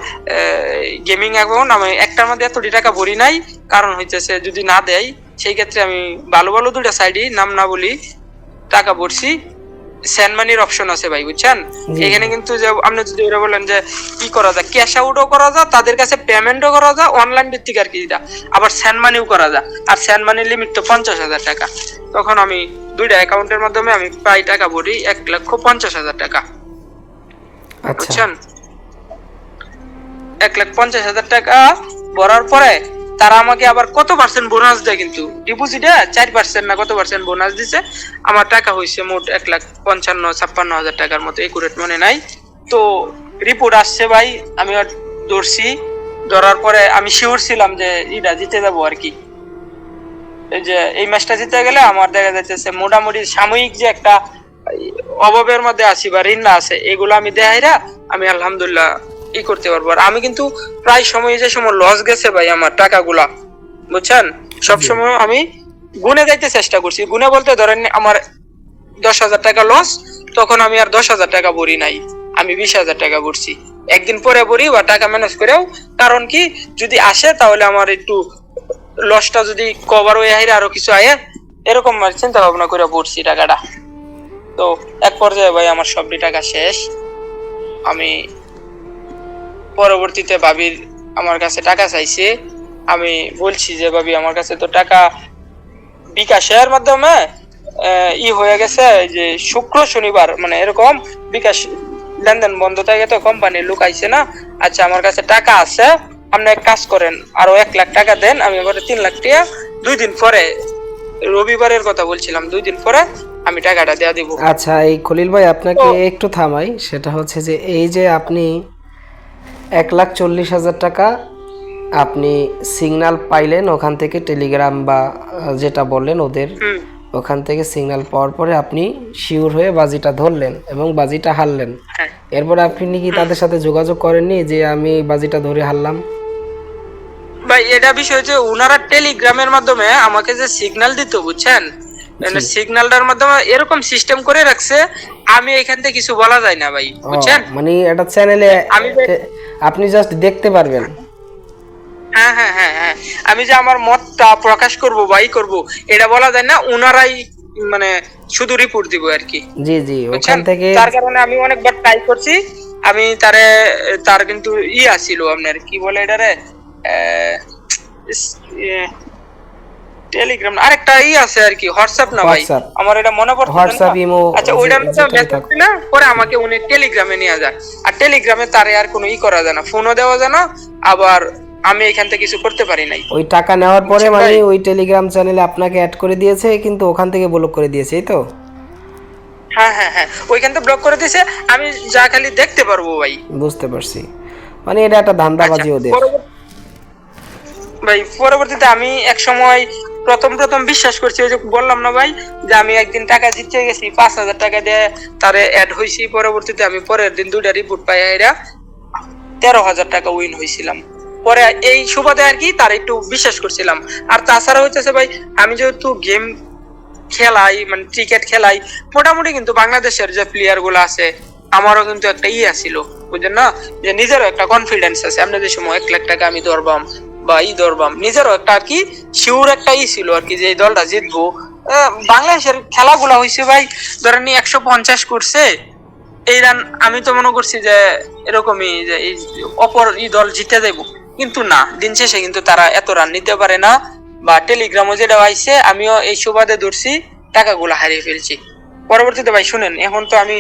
গেমিং অ্যাকাউন্ট আমি একটার মধ্যে এতটি টাকা ভরি নাই, কারণ হইতেছে যদি না দেয় সেই ক্ষেত্রে আমি ভালো ভালো 2টা সাইডই নাম না বলি টাকা ভরছি। সেন্ড মানির অপশন আছে ভাই, বুঝছেন। এখানে কিন্তু যে আপনি যদি ওরা বলেন যে কি করা যায়, ক্যাশ আউটও করা যায়, তাদের কাছে পেমেন্টও করা যায় অনলাইন ভিত্তিক আর কি, আবার সেন্ড মানিও করা যায়। আর সেন্ড মানির লিমিট তো 50,000 টাকা। তখন আমি 2টা অ্যাকাউন্টের মাধ্যমে আমি প্রায় টাকা ভরি 1,50,000 টাকা, বুঝছেন। 1,50,000 টাকা ভরার পরে তারা আমাকে আবার কত পার্সেন্ট বোনাস দেয়, কিন্তু ডিপোজিটে 4% না কত পার্সেন্ট বোনাস দিছে। আমার টাকা হয়েছে মোট 1,55,000-56,000 টাকার মতো, একুরেট মনে নাই। তো রিপোর্ট আসছে ভাই, আমি ধরছি, ধরার পরে আমি শিওর ছিলাম যে এটা জিতে যাবো আর কি। এই যে এই ম্যাচটা জিতে গেলে আমার দেখা যাচ্ছে মোটামুটি সাময়িক যে একটা অভাবের মধ্যে আছি বা ঋণ আছে, এগুলো আমি দেখাইরা আমি আলহামদুলিল্লাহ ই করতে পারবো। আর আমি কিন্তু প্রায় সময় যে সময় লস গেছে ভাই আমার টাকাগুলা, বুঝছেন, সবসময় আমি গুনে যাইতে চেষ্টা করছি। গুনে বলতে ধরেন আমার 10,000 টাকা লস, তখন আমি আর 10,000 টাকা ভরি নাই, আমি 20,000 টাকা ভরছি। একদিন পরে ভরি বা টাকা ম্যানেজ করেও, কারণ কি যদি আসে তাহলে আমার একটু লসটা যদি কভার হয়ে আইরে আরো কিছু আয়ে, এরকম চিন্তা ভাবনা করে ভরছি টাকাটা। তো এক পর্যায়ে ভাই আমার সবটি টাকা শেষ। আমি পরবর্তীতে ভাবির আমার কাছে টাকা চাইছে, আমি বলছি যে ভাবি আমার কাছে তো টাকা বিকাশের মাধ্যমে হয়ে গেছে, যে শুক্র শনিবার মানে এরকম বিকাশ লেনদেন বন্ধ থাকে, তো কোম্পানির লোক আইছে না। আচ্ছা আমার কাছে টাকা আছে, আপনি এক কাজ করেন আরো 1 লাখ টাকা দেন, আমি এবারে 3 লাখ টাকা 2 দিন পরে, রবিবারের কথা বলছিলাম, 2 দিন পরে আমি টাকাটা দেয়া দিব। আচ্ছা এই খলিল ভাই আপনাকে একটু থামাই, সেটা হচ্ছে যে এই যে আপনি 1,40,000 টাকা আপনি সিগন্যাল পাইলেন ওখান থেকে, টেলিগ্রাম বা যেটা বললেন ওদের ওখান থেকে সিগন্যাল পাওয়ার পরে আপনি শিওর হয়ে বাজিটা ধরলেন এবং বাজিটা হারলেন। এরপরে আপনি কি তাদের সাথে যোগাযোগ করেননি যে আমি বাজিটা ধরে হারলাম? ভাই এটা বিষয় যে ওনারা টেলিগ্রামের মাধ্যমে আমাকে যে সিগন্যাল দিত, বুঝছেন, সিগন্যালটার মাধ্যমে এরকম সিস্টেম করে রাখছে, আমি এখান থেকে কিছু বলা যায় না ভাই, বুঝছেন। মানে এটা চ্যানেলে আপনি জাস্ট দেখতে পারবেন। হ্যাঁ হ্যাঁ হ্যাঁ হ্যাঁ, আমি যে আমার মতটা প্রকাশ করব বা ই করব এটা বলা যায় না, ওনারাই মানে শুধু রিপোর্ট দিব আর কি। জি জি, ওখান থেকে তার কারণে আমি অনেকবার ট্রাই করছি, আমি তার কিন্তু আসিল আপনার কি বলে এটারে টেলিগ্রাম, আরেকটা আছে আর কি, হোয়াটসঅ্যাপ না ভাই, আমার এটা মনে পড়ছে হোয়াটসঅ্যাপ ইমো। আচ্ছা ওইটার মধ্যে মেসেজ দিলে পরে আমাকে উনি টেলিগ্রামে নিয়ে যায়, আর টেলিগ্রামে তারে আর কোনো করা যায় না, ফোনও দেওয়া যায় না, আবার আমি এখান থেকে কিছু করতে পারি নাই। ওই টাকা নেওয়ার পরে মানে ওই টেলিগ্রাম চ্যানেলে আপনাকে অ্যাড করে দিয়েছে, কিন্তু ওখান থেকে ব্লক করে দিয়েছে, এই তো? হ্যাঁ হ্যাঁ হ্যাঁ, ওইখান থেকে ব্লক করে দিয়েছে, আমি যা খালি দেখতে পারবো ভাই। বুঝতে পারছি, মানে এটা একটা ধান্দাবাজি ওদের ভাই। পরবর্তীতে আমি এক সময় প্রথম বিশ্বাস করছি, ওই যে বললাম না ভাই যে আমি একদিন টাকা জিতে গেছি, 5,000 টাকা দিয়ে তারে অ্যাড হয়েছি। পরবর্তীতে আমি পরের দিন 2টা রিপোর্ট পাই, এরা 13,000 টাকা উইন হয়েছিলাম। পরে এই সুবাদে আর কি তার একটু বিশ্বাস করছিলাম। আর তাছাড়া হইতেছে ভাই, আমি যেহেতু গেম খেলাই মানে ক্রিকেট খেলাই, মোটামুটি কিন্তু বাংলাদেশের যে প্লেয়ার গুলো আছে আমারও কিন্তু একটা ছিল, বুঝলেন না, যে নিজেরও একটা কনফিডেন্স আছে, আমরা যে সময় 1 লাখ টাকা আমি ধরবাম বা ধরবাম, নিজেরও একটা আর কি শিওর একটা ছিল আর কি, যে এই দলটা জিতবো। বাংলাদেশের খেলাগুলা হয়েছে ভাই, ধরেন 150 করছে এই রান, আমি তো মনে করছি যে এরকমই যে এই অপর দল জিতে যাবো, কিন্তু না, দিন শেষে কিন্তু তারা এত রান নিতে পারে না। বা টেলিগ্রামও যেটা আইছে আমিও এই সুবাদে ধরছি, টাকাগুলো হারিয়ে ফেলছি। পরবর্তীতে ভাই শুনেন, এখন তো আমি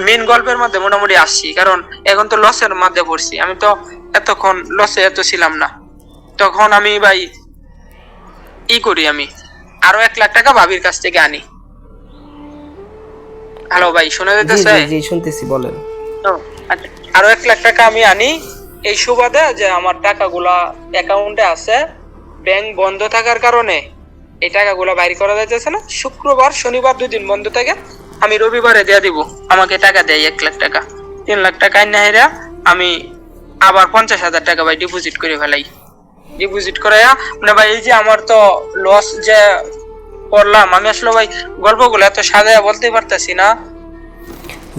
মেন গল্পের মধ্যে মোটামুটি আসছি, কারণ এখন তো লসের মধ্যে পড়ছি, আমি তো এতক্ষণ লসে এত ছিলাম না। তখন আমি ভাই করি, আমি আরো 1 লাখ টাকা ভাবির কাছ থেকে আনি। হ্যালো ভাই, শোনা যাইতেছে? জি জি শুনতেছি, বলেন। আচ্ছা, আরো 1 লাখ টাকা আমি আনি এই সুবাদে যে আমার টাকাগুলা অ্যাকাউন্টে আছে, ব্যাংক বন্ধ থাকার কারণে এই টাকাগুলা বাইর করা যাইতেছে না। শুক্রবার শনিবার 2 দিন বন্ধ থাকে, আমি রবিবারে দিয়ে দিব, আমাকে টাকা দেয় 1 লাখ টাকা। 3 লাখ টাকা নেহেরা আমি আবার 50,000 টাকা ভাই ডিপোজিট করে ফেলাই। ডিপোজিট করে মানে ভাই এই যে আমার তো লস যে করলাম, আমি আসলে ভাই গল্পগুলো এত সাজায় বলতে পারতাছি না।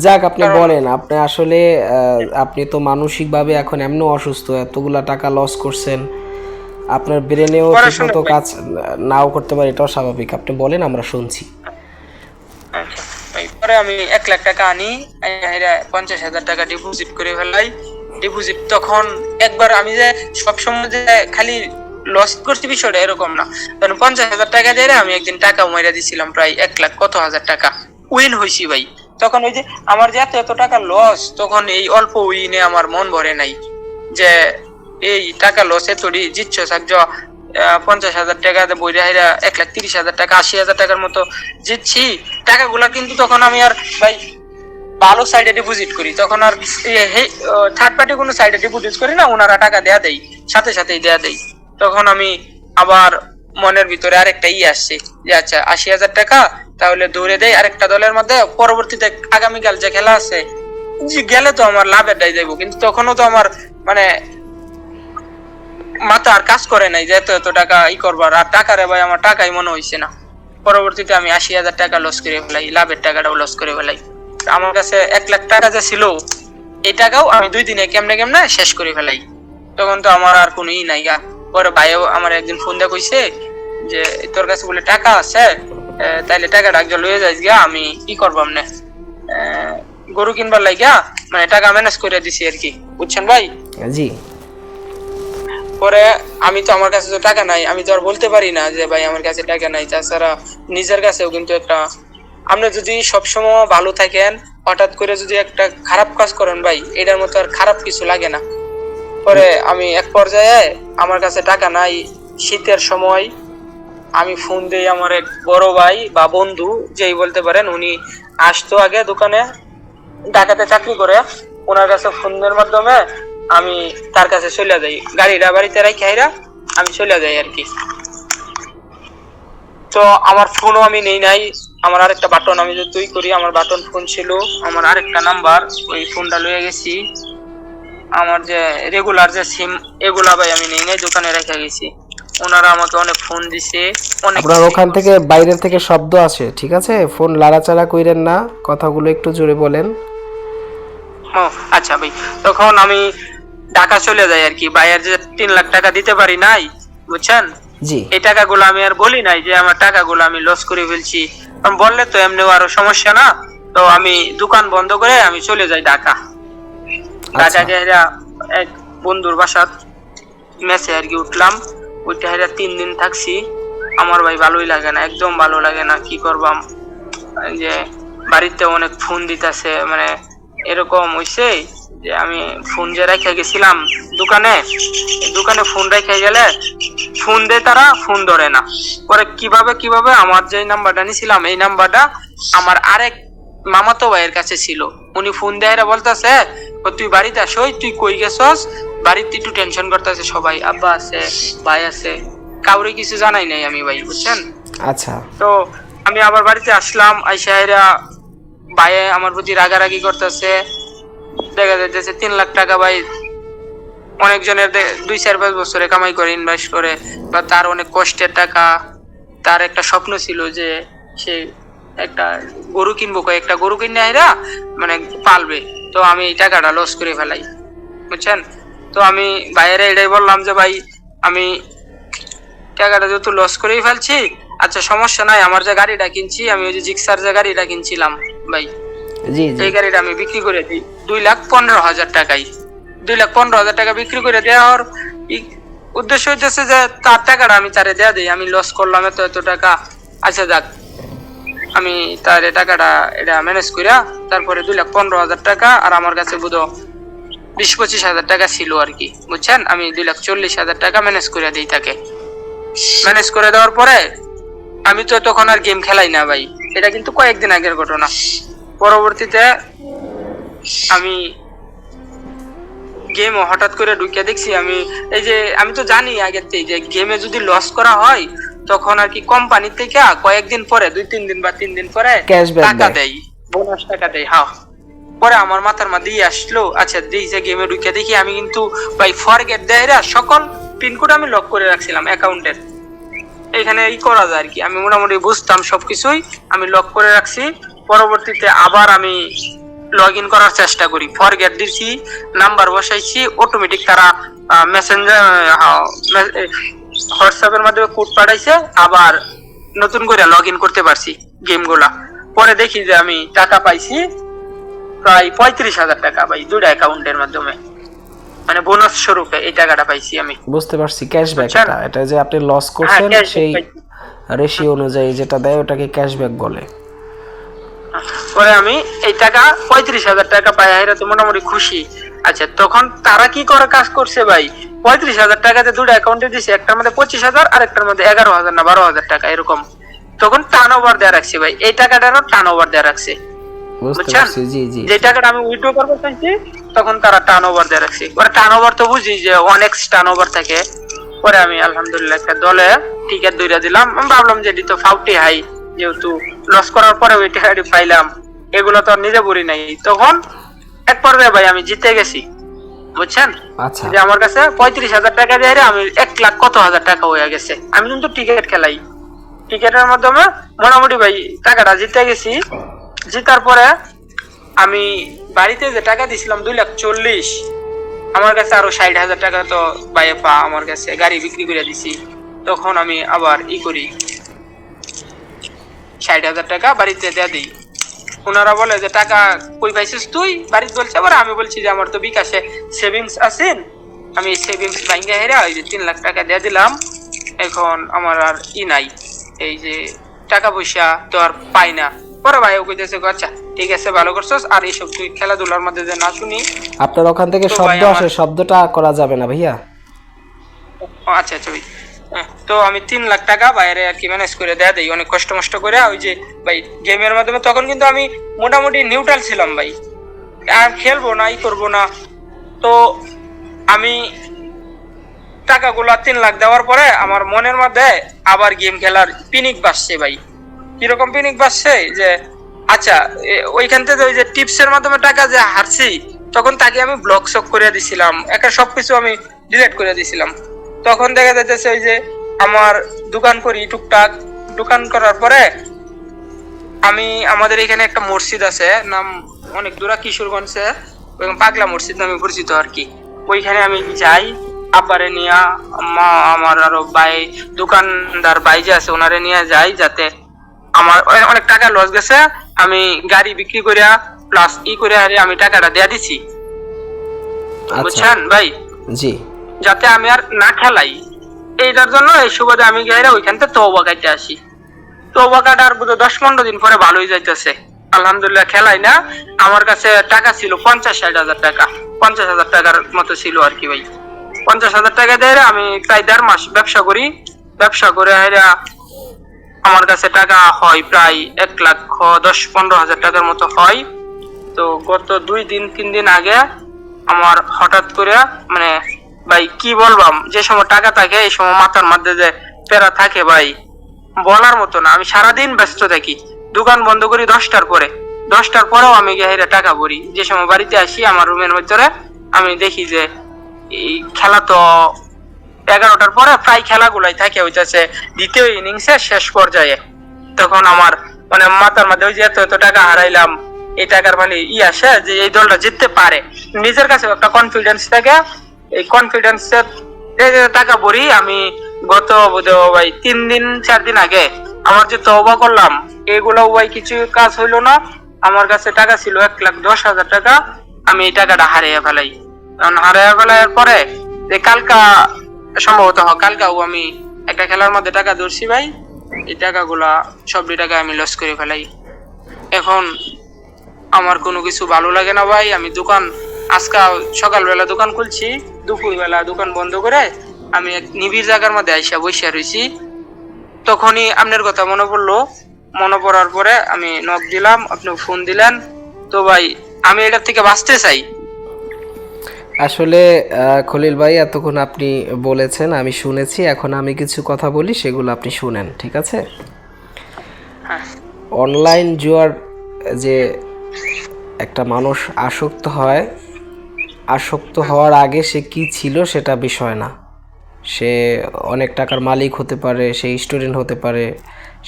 যাক, আপনি বলেন, আপনি আসলে আপনি তো মানসিকভাবে এখন এমন অসুস্থ, এতগুলা টাকা লস করছেন, আপনার ব্রেনেও ঠিকমতো কাজ নাও করতে পারে, এটাও স্বাভাবিক। আপনি বলেন, আমরা শুনছি। আচ্ছা ভাই, পরে আমি 1 লাখ টাকা আনি, 50,000 টাকা ডিপোজিট করে ফেলাই। ডিপোজিট তখন একবার আমি যে সবসময় যে খালি লস করছি বিষয়টা এরকম না, কারণ 50,000 টাকা দিয়ে আমি একদিন টাকা মাইরা দিছিলাম প্রায় 1 লাখ কত হাজার টাকা উইন হয়েছি ভাই। তখন ওই যে আমার যে এত টাকা লস, তখন এই অল্প উইনে আমার মন ভরে নাই যে এই টাকা লসে তোরই জিতছ থাকছ। 50,000 টাকা বইরা হাইরা 1,30,000 টাকা 80,000 টাকার মতো জিতছি। টাকাগুলা কিন্তু তখন আমি আর ভাই ভালো সাইডে ডিপোজিট করি, তখন আর থার্ড পার্টি কোনো সাইডে ডিপোজিট করি না, ওনারা টাকা দেয়া দেয়, সাথে সাথেই দেয়া দেয়। তখন আমি আবার মনের ভিতরে আরেকটা আসছে যে আচ্ছা 80,000 টাকা তাহলে দৌড়ে দেয় আরেকটা দলের মধ্যে, পরবর্তীতে আগামীকাল যে খেলা আছে গেলে তো আমার লাভের দায় যাইব। কিন্তু তখনও তো আমার মানে মাথা আর কাজ করে নাই যে এত টাকা করবার, আর টাকারে ভাই আমার টাকাই মনে হইছে না। পরবর্তীতে আমি 80,000 টাকা লস করে ফেলাই, লাভের টাকাটাও লস করে ফেলাই। আমার কাছে 1 লাখ টাকা যে ছিল, এই টাকাও আমি 2 দিনে কেমনে কেমনে শেষ করে ফেলাই। তখন তো আমার আর কোনো নাই গা। পরে ভাইও আমার একদিন ফোন দিয়ে কইছে যে তোর কাছে বলে টাকা আছে, তাইলে টাকাটা একজন লয়ে যাইস গা, আমি করবাম না, গরু কিনবার লাগিয়া মানে টাকা ম্যানেজ করে দিছি আর কি, বুঝছেন ভাই? জি। পরে আমি তো আমার কাছে তো টাকা নাই, আমি তো আর বলতে পারি না যে ভাই আমার কাছে টাকা নাই। তাছাড়া নিজের কাছেও কিন্তু একটা, আপনি যদি সবসময় ভালো থাকেন, হঠাৎ করে যদি একটা খারাপ কাজ করেন ভাই, এটার মতো আর খারাপ কিছু লাগে না। পরে আমি এক পর্যায়ে আমার কাছে টাকা নাই, শীতের সময় আমি ফোন দিই আমার এক বড় ভাই বা বন্ধু যেই বলতে পারেন, উনি আসতো আগে দোকানে, ঢাকাতে চাকরি করে, ওনার কাছে ফোনের মাধ্যমে আমি তার কাছে চলে যাই, গাড়িটা বাড়িতে রাখি আমি চলে যাই আর কি। তো আমার ফোনও আমি নেই নাই, আমার আরেকটা বাটন আমি যে তুই করি, আমার বাটন ফোন ছিল, আমার আরেকটা নাম্বার, ওই ফোনটা লয়ে গেছি। আমার যে রেগুলার যে সিম এগুলা ভাই আমি নেই নাই, দোকানে রেখে গেছি। ওনারা আমাকে অনেক ফোন দিছে, অনেক। আপনার ওখান থেকে বাইরের থেকে শব্দ আসে, ঠিক আছে? ফোন লাড়াচাড়া কইরেন না, কথাগুলো একটু জোরে বলেন। আচ্ছা ভাই, তখন আমি ঢাকা চলে যাই আর কি। ভাইয়ের যে 3 লাখ টাকা দিতে পারি নাই, বুঝছেন? জি। এই টাকাগুলো আমি আর বলি নাই যে আমার টাকাগুলো আমি লস করে ফেলছি, বললে তো এমনিও আরো সমস্যা না। তো আমি দোকান বন্ধ করে আমি চলে যাই ঢাকা। ঢাকা গিয়ে এক বন্ধুর বাসা মেসে আর কি উঠলাম, ওইটা 3 দিন থাকছি। আমার ভাই ভালোই লাগে না, একদম ভালো লাগে না। কি করবাম, যে বাড়িতে অনেক ফোন দিতেছে, মানে এরকম হইছে যে আমি ফোন যে রেখে গেছিলাম দোকানে, দোকানে ফোন রেখে গেলে ফোন দেয় তারা, ফোন ধরে না। পরে কিভাবে আমার যে নাম্বারটা নিছিলাম, এই নাম্বারটা আমার আরেক মামাতো ভাইয়ের কাছে ছিল। উনি ফোন দেয় বলতেছে তুই বাড়িতে আসোই, তুই কই গেছস, বাড়িতে একটু টেনশন করতেছে সবাই, আব্বা আছে, ভাই আছে, কাউরে কিছু জানাই নাই আমি ভাই, বুঝছেন? আচ্ছা। তো আমি আবার বাড়িতে আসলাম, আইসা ভাই আমার প্রতি রাগারাগি করতেছে। দেখা যাইতেছে 3 লাখ টাকা ভাই অনেকজনের 2-4-5 বছরে কামাই করে, ইনভেস্ট করে, বা তার অনেক কষ্টের টাকা। তার একটা স্বপ্ন ছিল যে সে একটা গরু কিনবো, কয়েকটা গরু কিনে মানে পালবে। তো আমি এই টাকাটা লস করে ফেলাই, বুঝছেন? তো আমি ভাইয়েরা এটাই বললাম যে ভাই আমি টাকাটা যেহেতু লস করেই ফেলছি, আচ্ছা সমস্যা নাই, আমার যে গাড়িটা কিনছি, আমি ওই যে জিক্সার যে গাড়িটা কিনছিলাম ভাই, এই গাড়িটা আমি বিক্রি করে দিই 2,15,000 টাকায়। 2,15,000 টাকা বিক্রি করে দেওয়ার উদ্দেশ্য হইতেছে যে তার টাকাটা আমি তারে দেয়া দিই, আমি লস করলাম এত টাকা। আচ্ছা যাক, আমি তার টাকাটা এটা ম্যানেজ করিয়া তারপরে 2,15,000 টাকা, আর আমার কাছে বোধ 20-25,000 টাকা ছিল আর কি, বুঝছেন? আমি 2,40,000 টাকা ম্যানেজ করে দিই তাকে। ম্যানেজ করে দেওয়ার পরে আমি তো তখন আর গেম খেলাই না ভাই, এটা কিন্তু কয়েকদিন আগের ঘটনা। পরবর্তীতে আমি গেম হঠাৎ করে ঢুকে দেখছি, আমি তো জানি আগের থেকে যে গেমে যদি লস করা হয় তখন আর কি কোম্পানি থেকে কয়েকদিন পরে 2-3 দিন বা 3 দিন পরে টাকা দেয়, বোনাস টাকা দেয়। হ্যাঁ, পরে আমার মাথার মধ্যে আসলো, আচ্ছা দেখি যে গেমে ঢুকে দেখি আমি কিন্তু ভাই ফরগেট দেয়রা সকল পিনকোড আমি লক করে রাখছিলাম অ্যাকাউন্টের। এখানে এই করা যায় আর কি, আমি মোটামুটি বুঝতাম সবকিছুই, আমি লক করে রাখছি। পরবর্তীতে আবার আমি লগ ইন করার চেষ্টা করি, ফরগেট দিছি, নাম্বার বসাইছি, অটোমেটিক তারা মেসেঞ্জার হোয়াটসঅ্যাপের মাধ্যমে কোড পাঠাইছে, আবার নতুন করে লগ ইন করতে পারছি গেমগুলা। পরে দেখি যে আমি টাকা পাইছি প্রায় 35,000 টাকা ভাই, দুটো অ্যাকাউন্টের মাধ্যমে, মানে বোনাস স্বরূপে এই টাকাটা পাইছি আমি। বুঝতে পারছি, ক্যাশব্যাক। এটা যে আপনি লস করছেন সেই রেশিও অনুযায়ী যেটা দেয় ওটাকে ক্যাশব্যাক বলে। পরে আমি এই টাকা 35,000 টাকা পাই, এরা তো মোটামুটি খুশি। আচ্ছা তখন তারা কি করে কাজ করছে ভাই, 35,000 টাকাতে দুটো অ্যাকাউন্টে দিছে, একটার মধ্যে 25,000 আর একটার মধ্যে 11,000 না 12,000 টাকা এরকম। তখন টার্ন ওভার দেওয়া রাখছে ভাই, এই টাকাটারও টার্ন ওভার দেওয়া রাখছে, বুঝছেন? যে টাকাটা আমি উইথড্র করতে চাইছি তখন তারা টার্ন ওভার দেওয়া রাখছে। পরে টার্ন ওভার তো বুঝি যে অনেক টার্ন ওভার থাকে। পরে আমি আলহামদুলিল্লাহ একটা দলে টিকিট দইরা দিলাম, আমি ভাবলাম যে এটি তো ফাউটি হাই, যেহেতু লস করার পরে ওই টাকাটি পাইলাম, এগুলো তো আর নিজে বলি নাই। তখন এক পর্যায়ে ভাই আমি জিতে গেছি, বুঝছেন? আচ্ছা, যে আমার কাছে 35,000 টাকা দিয়ে আমি 1,00,000 কত হাজার টাকা হয়ে গেছে। আমি কিন্তু টিকিট খেলাই, টিকিটের মাধ্যমে মোটামুটি ভাই টাকাটা জিতে গেছি। জিতার পরে আমি বাড়িতে যে টাকা দিছিলাম 2,40,000, আমার কাছে আরো 60,000 টাকা তো বাইরে পা আমার কাছে গাড়ি বিক্রি করে দিছি। তখন আমি আবার করি, 60,000 টাকা বাড়িতে দিয়ে দিই। ওনারা বলে যে টাকা কই পাইছিস তুই, বাড়িতে বলছে। আবার আমি বলছি যে আমার তো বিকাশে সেভিংস আছে, আমি সেভিংস ব্যাংকে হেরে ওই যে 3 লাখ টাকা দিয়ে দিলাম। এখন আমার আর নাই, এই যে টাকা পয়সা তো আর পাই না। পরে ভাই ও কইতেছে আচ্ছা ঠিক আছে ভালো করছস, আর এইসব তুই খেলাধুলার মধ্যে যে না শুনি। আপনার ওখান থেকে শব্দ আসে, শব্দটা করা যাবে না ভাইয়া। আচ্ছা আচ্ছা ভাই, তো আমি 3 লাখ টাকা বাইরে আর কি ম্যানেজ করে দেয়া দেই অনেক কষ্ট মষ্ট করে। ওই যে ভাই গেমের মাধ্যমে তখন কিন্তু আমি মোটামুটি নিউট্রাল ছিলাম ভাই, আর খেলবো না করবো না। তো আমি টাকাগুলা 3 লাখ দেওয়ার পরে আমার মনের মধ্যে আবার গেম খেলার পিনিক বাসছে ভাই। কিরকম পিনিক বাসছে যে আচ্ছা ওইখান থেকে ওই যে টিপসের মাধ্যমে টাকা যে হারছি, তখন তাকে আমি ব্লক শক করে দিছিলাম, একটা সবকিছু আমি ডিলিট করে দিছিলাম। তখন দেখা যাইতেছে ওই যে আমার দোকান করি টুকটাক, দোকান করার পরে আমি আমাদের এখানে একটা মসজিদ আছে, নাম অনেক দূরা কিশোরগঞ্জে, পাগলা মসজিদ নামে পরিচিত আর কি। ওইখানে আমি যাই, আব্বারে নিয়া আমার আরো ভাই দোকানদার ভাই যে আছে ওনারে নিয়ে যাই, যাতে আমার অনেক টাকা লস গেছে, আমি গাড়ি বিক্রি করিয়া প্লাস করে আমি টাকাটা দেয়া দিছি, বুঝছেন ভাই? জি, যাতে আমি আর না খেলাই। এইটার জন্য এই সুবাদে আমি গিয়ে ওইখান থেকে তওবা কাটতে আসি। তওবা কাটার 10-15 দিন পরে ভালোই যাইতেছে আলহামদুলিল্লাহ। খেলাই না, আমার কাছে টাকা ছিল 50-60 হাজার টাকা, 50,000 টাকার মতো ছিল আর কি ভাই। 50,000 টাকা দিয়ে আমি প্রায় 1.5 মাস ব্যবসা করি। ব্যবসা করে আমার কাছে টাকা হয় প্রায় 1,10-15 হাজার টাকার মতো হয়। তো গত 2-3 দিন আগে আমার হঠাৎ করে মানে ভাই কি বলবাম, যে সময় টাকা থাকে এই সময় মাথার মধ্যে যে প্যারা থাকে ভাই বলার মতো না। আমি সারাদিন ব্যস্ত থাকি, দোকান বন্ধ করি 10টার পরে, 10টার পরেও আমি গিয়ে টাকা ভরি। যে সময় বাড়িতে আসি আমার রুমের ভিতরে আমি দেখি যে এই খেলা তো 11টার পরে প্রায় খেলাগুলাই থাকে হইতেছে দ্বিতীয় ইনিংসের শেষ পর্যায়ে। তখন আমার মানে মাথার মধ্যে ওই যে এত টাকা হারাইলাম, এই টাকার মানে আসে যে এই দলটা জিততে পারে, নিজের কাছে একটা কনফিডেন্স থাকে। এই কনফিডেন্সের টাকা ভরি আমি। গত ভাই 3-4 দিন আগে আমার যে তওবা করলাম এগুলো ভাই কিছু কাজ হইলো না। আমার কাছে টাকা ছিল 1,10,000 টাকা, আমি এই টাকাটা হারিয়ে ফেলাই। হারিয়ে ফেলার পরে যে কালকা সম্ভবত কালকাও আমি একটা খেলার মধ্যে টাকা ধরছি ভাই, এই টাকাগুলা সবটি টাকা আমি লস করে ফেলাই। এখন আমার কোনো কিছু ভালো লাগে না ভাই। আমি দোকান আজকে সকালবেলা দোকান খুলছি, দুপুরবেলা দোকান বন্ধ করে আমি এক নিবিড় জায়গার মধ্যে আইসা বসে রয়েছি। তখনই আপনার কথা মনে পড়লো, মনে পড়ার পরে আমি নক দিলাম, আপনি ফোন দিলেন। তো ভাই আমি এটার থেকে বাঁচতে চাই। আসলে খলিল ভাই এতক্ষণ আপনি বলেছেন আমি শুনেছি, এখন আমি কিছু কথা বলি সেগুলো আপনি শুনেন, ঠিক আছে? হ্যাঁ। অনলাইন জুয়ার যে একটা মানুষ আসক্ত হয়, আসক্ত হওয়ার আগে সে কি ছিল সেটা বিষয় না। সে অনেক টাকার মালিক হতে পারে, সে স্টুডেন্ট হতে পারে,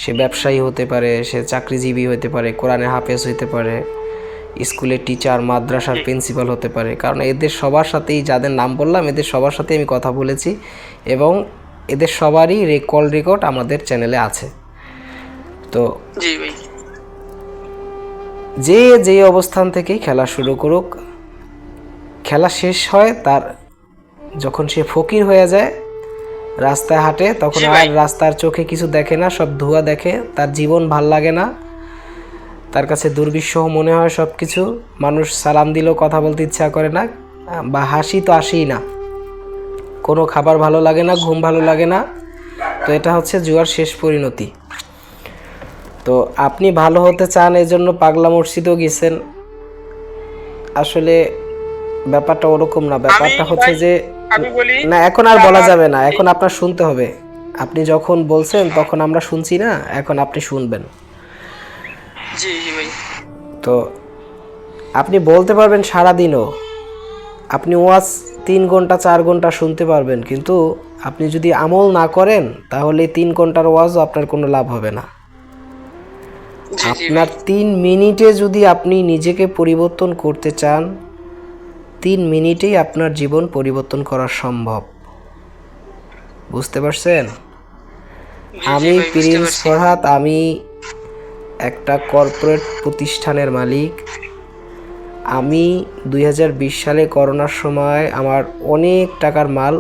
সে ব্যবসায়ী হতে পারে, সে চাকরিজীবী হতে পারে, কোরআনে হাফেজ হতে পারে, স্কুলের টিচার, মাদ্রাসার প্রিন্সিপাল হতে পারে। কারণ এদের সবার সাথেই, যাদের নাম বললাম, এদের সবার সাথেই আমি কথা বলেছি এবং এদের সবারই কল রেকর্ড আমাদের চ্যানেলে আছে। তো জি ভাই, যে অবস্থান থেকেই খেলা শুরু করুক, খেলা শেষ হয় তার যখন সে ফকির হয়ে যায়, রাস্তায় হাঁটে, তখন আর রাস্তার চোখে কিছু দেখে না, সব ধোঁয়া দেখে, তার জীবন ভাল লাগে না, তার কাছে দুর্বিষহ মনে হয় সব কিছু। মানুষ সালাম দিলেও কথা বলতে ইচ্ছা করে না, বা হাসি তো আসেই না, কোনো খাবার ভালো লাগে না, ঘুম ভালো লাগে না। তো এটা হচ্ছে জুয়ার শেষ পরিণতি। তো আপনি ভালো হতে চান, এজন্য পাগলা মসজিদও গেছেন, আসলে ব্যাপারটা ওরকম না। ব্যাপারটা হচ্ছে যে না, এখন আর বলা যাবে না, এখন আপনার শুনতে হবে। আপনি যখন বলছেন তখন আমরা শুনছি না, এখন আপনি শুনবেন। জি জি ভাই। তো আপনি বলতে পারবেন সারাদিনও, আপনি ওয়াজ 3 ঘন্টা 4 ঘন্টা শুনতে পারবেন, কিন্তু আপনি যদি আমল না করেন তাহলে 3 ঘন্টার ওয়াজও আপনার কোনো লাভ হবে না। আপনার 3 মিনিটে যদি আপনি নিজেকে পরিবর্তন করতে চান, 3 মিনিটেই আপনার জীবন পরিবর্তন করা সম্ভব। বুঝতে পারছেন? আমি প্রিন্স ফরহাদ, আমি একটা কর্পোরেট প্রতিষ্ঠানের মালিক। আমি 2020 সালে করোনার সময় আমার অনেক টাকার মাল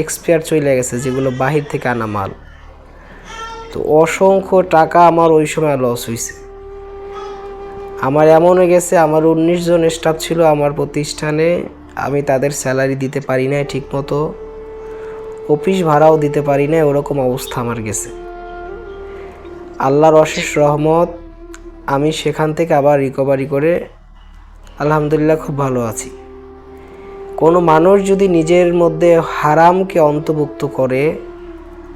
এক্সপায়ার চলে গেছে, যেগুলো বাহির থেকে আনা মাল। তো অসংখ্য টাকা আমার ওই সময় লস হয়েছে। আমার এমন হয়ে গেছে, আমার 19 জন স্টাফ ছিল আমার প্রতিষ্ঠানে, আমি তাদের স্যালারি দিতে পারি না ঠিকমতো, অফিস ভাড়াও দিতে পারি না, ওরকম অবস্থা আমার গেছে। আল্লাহর অশেষ রহমত, আমি সেখান থেকে আবার রিকভারি করে আলহামদুলিল্লাহ খুব ভালো আছি। কোনো মানুষ যদি নিজের মধ্যে হারামকে অন্তর্ভুক্ত করে,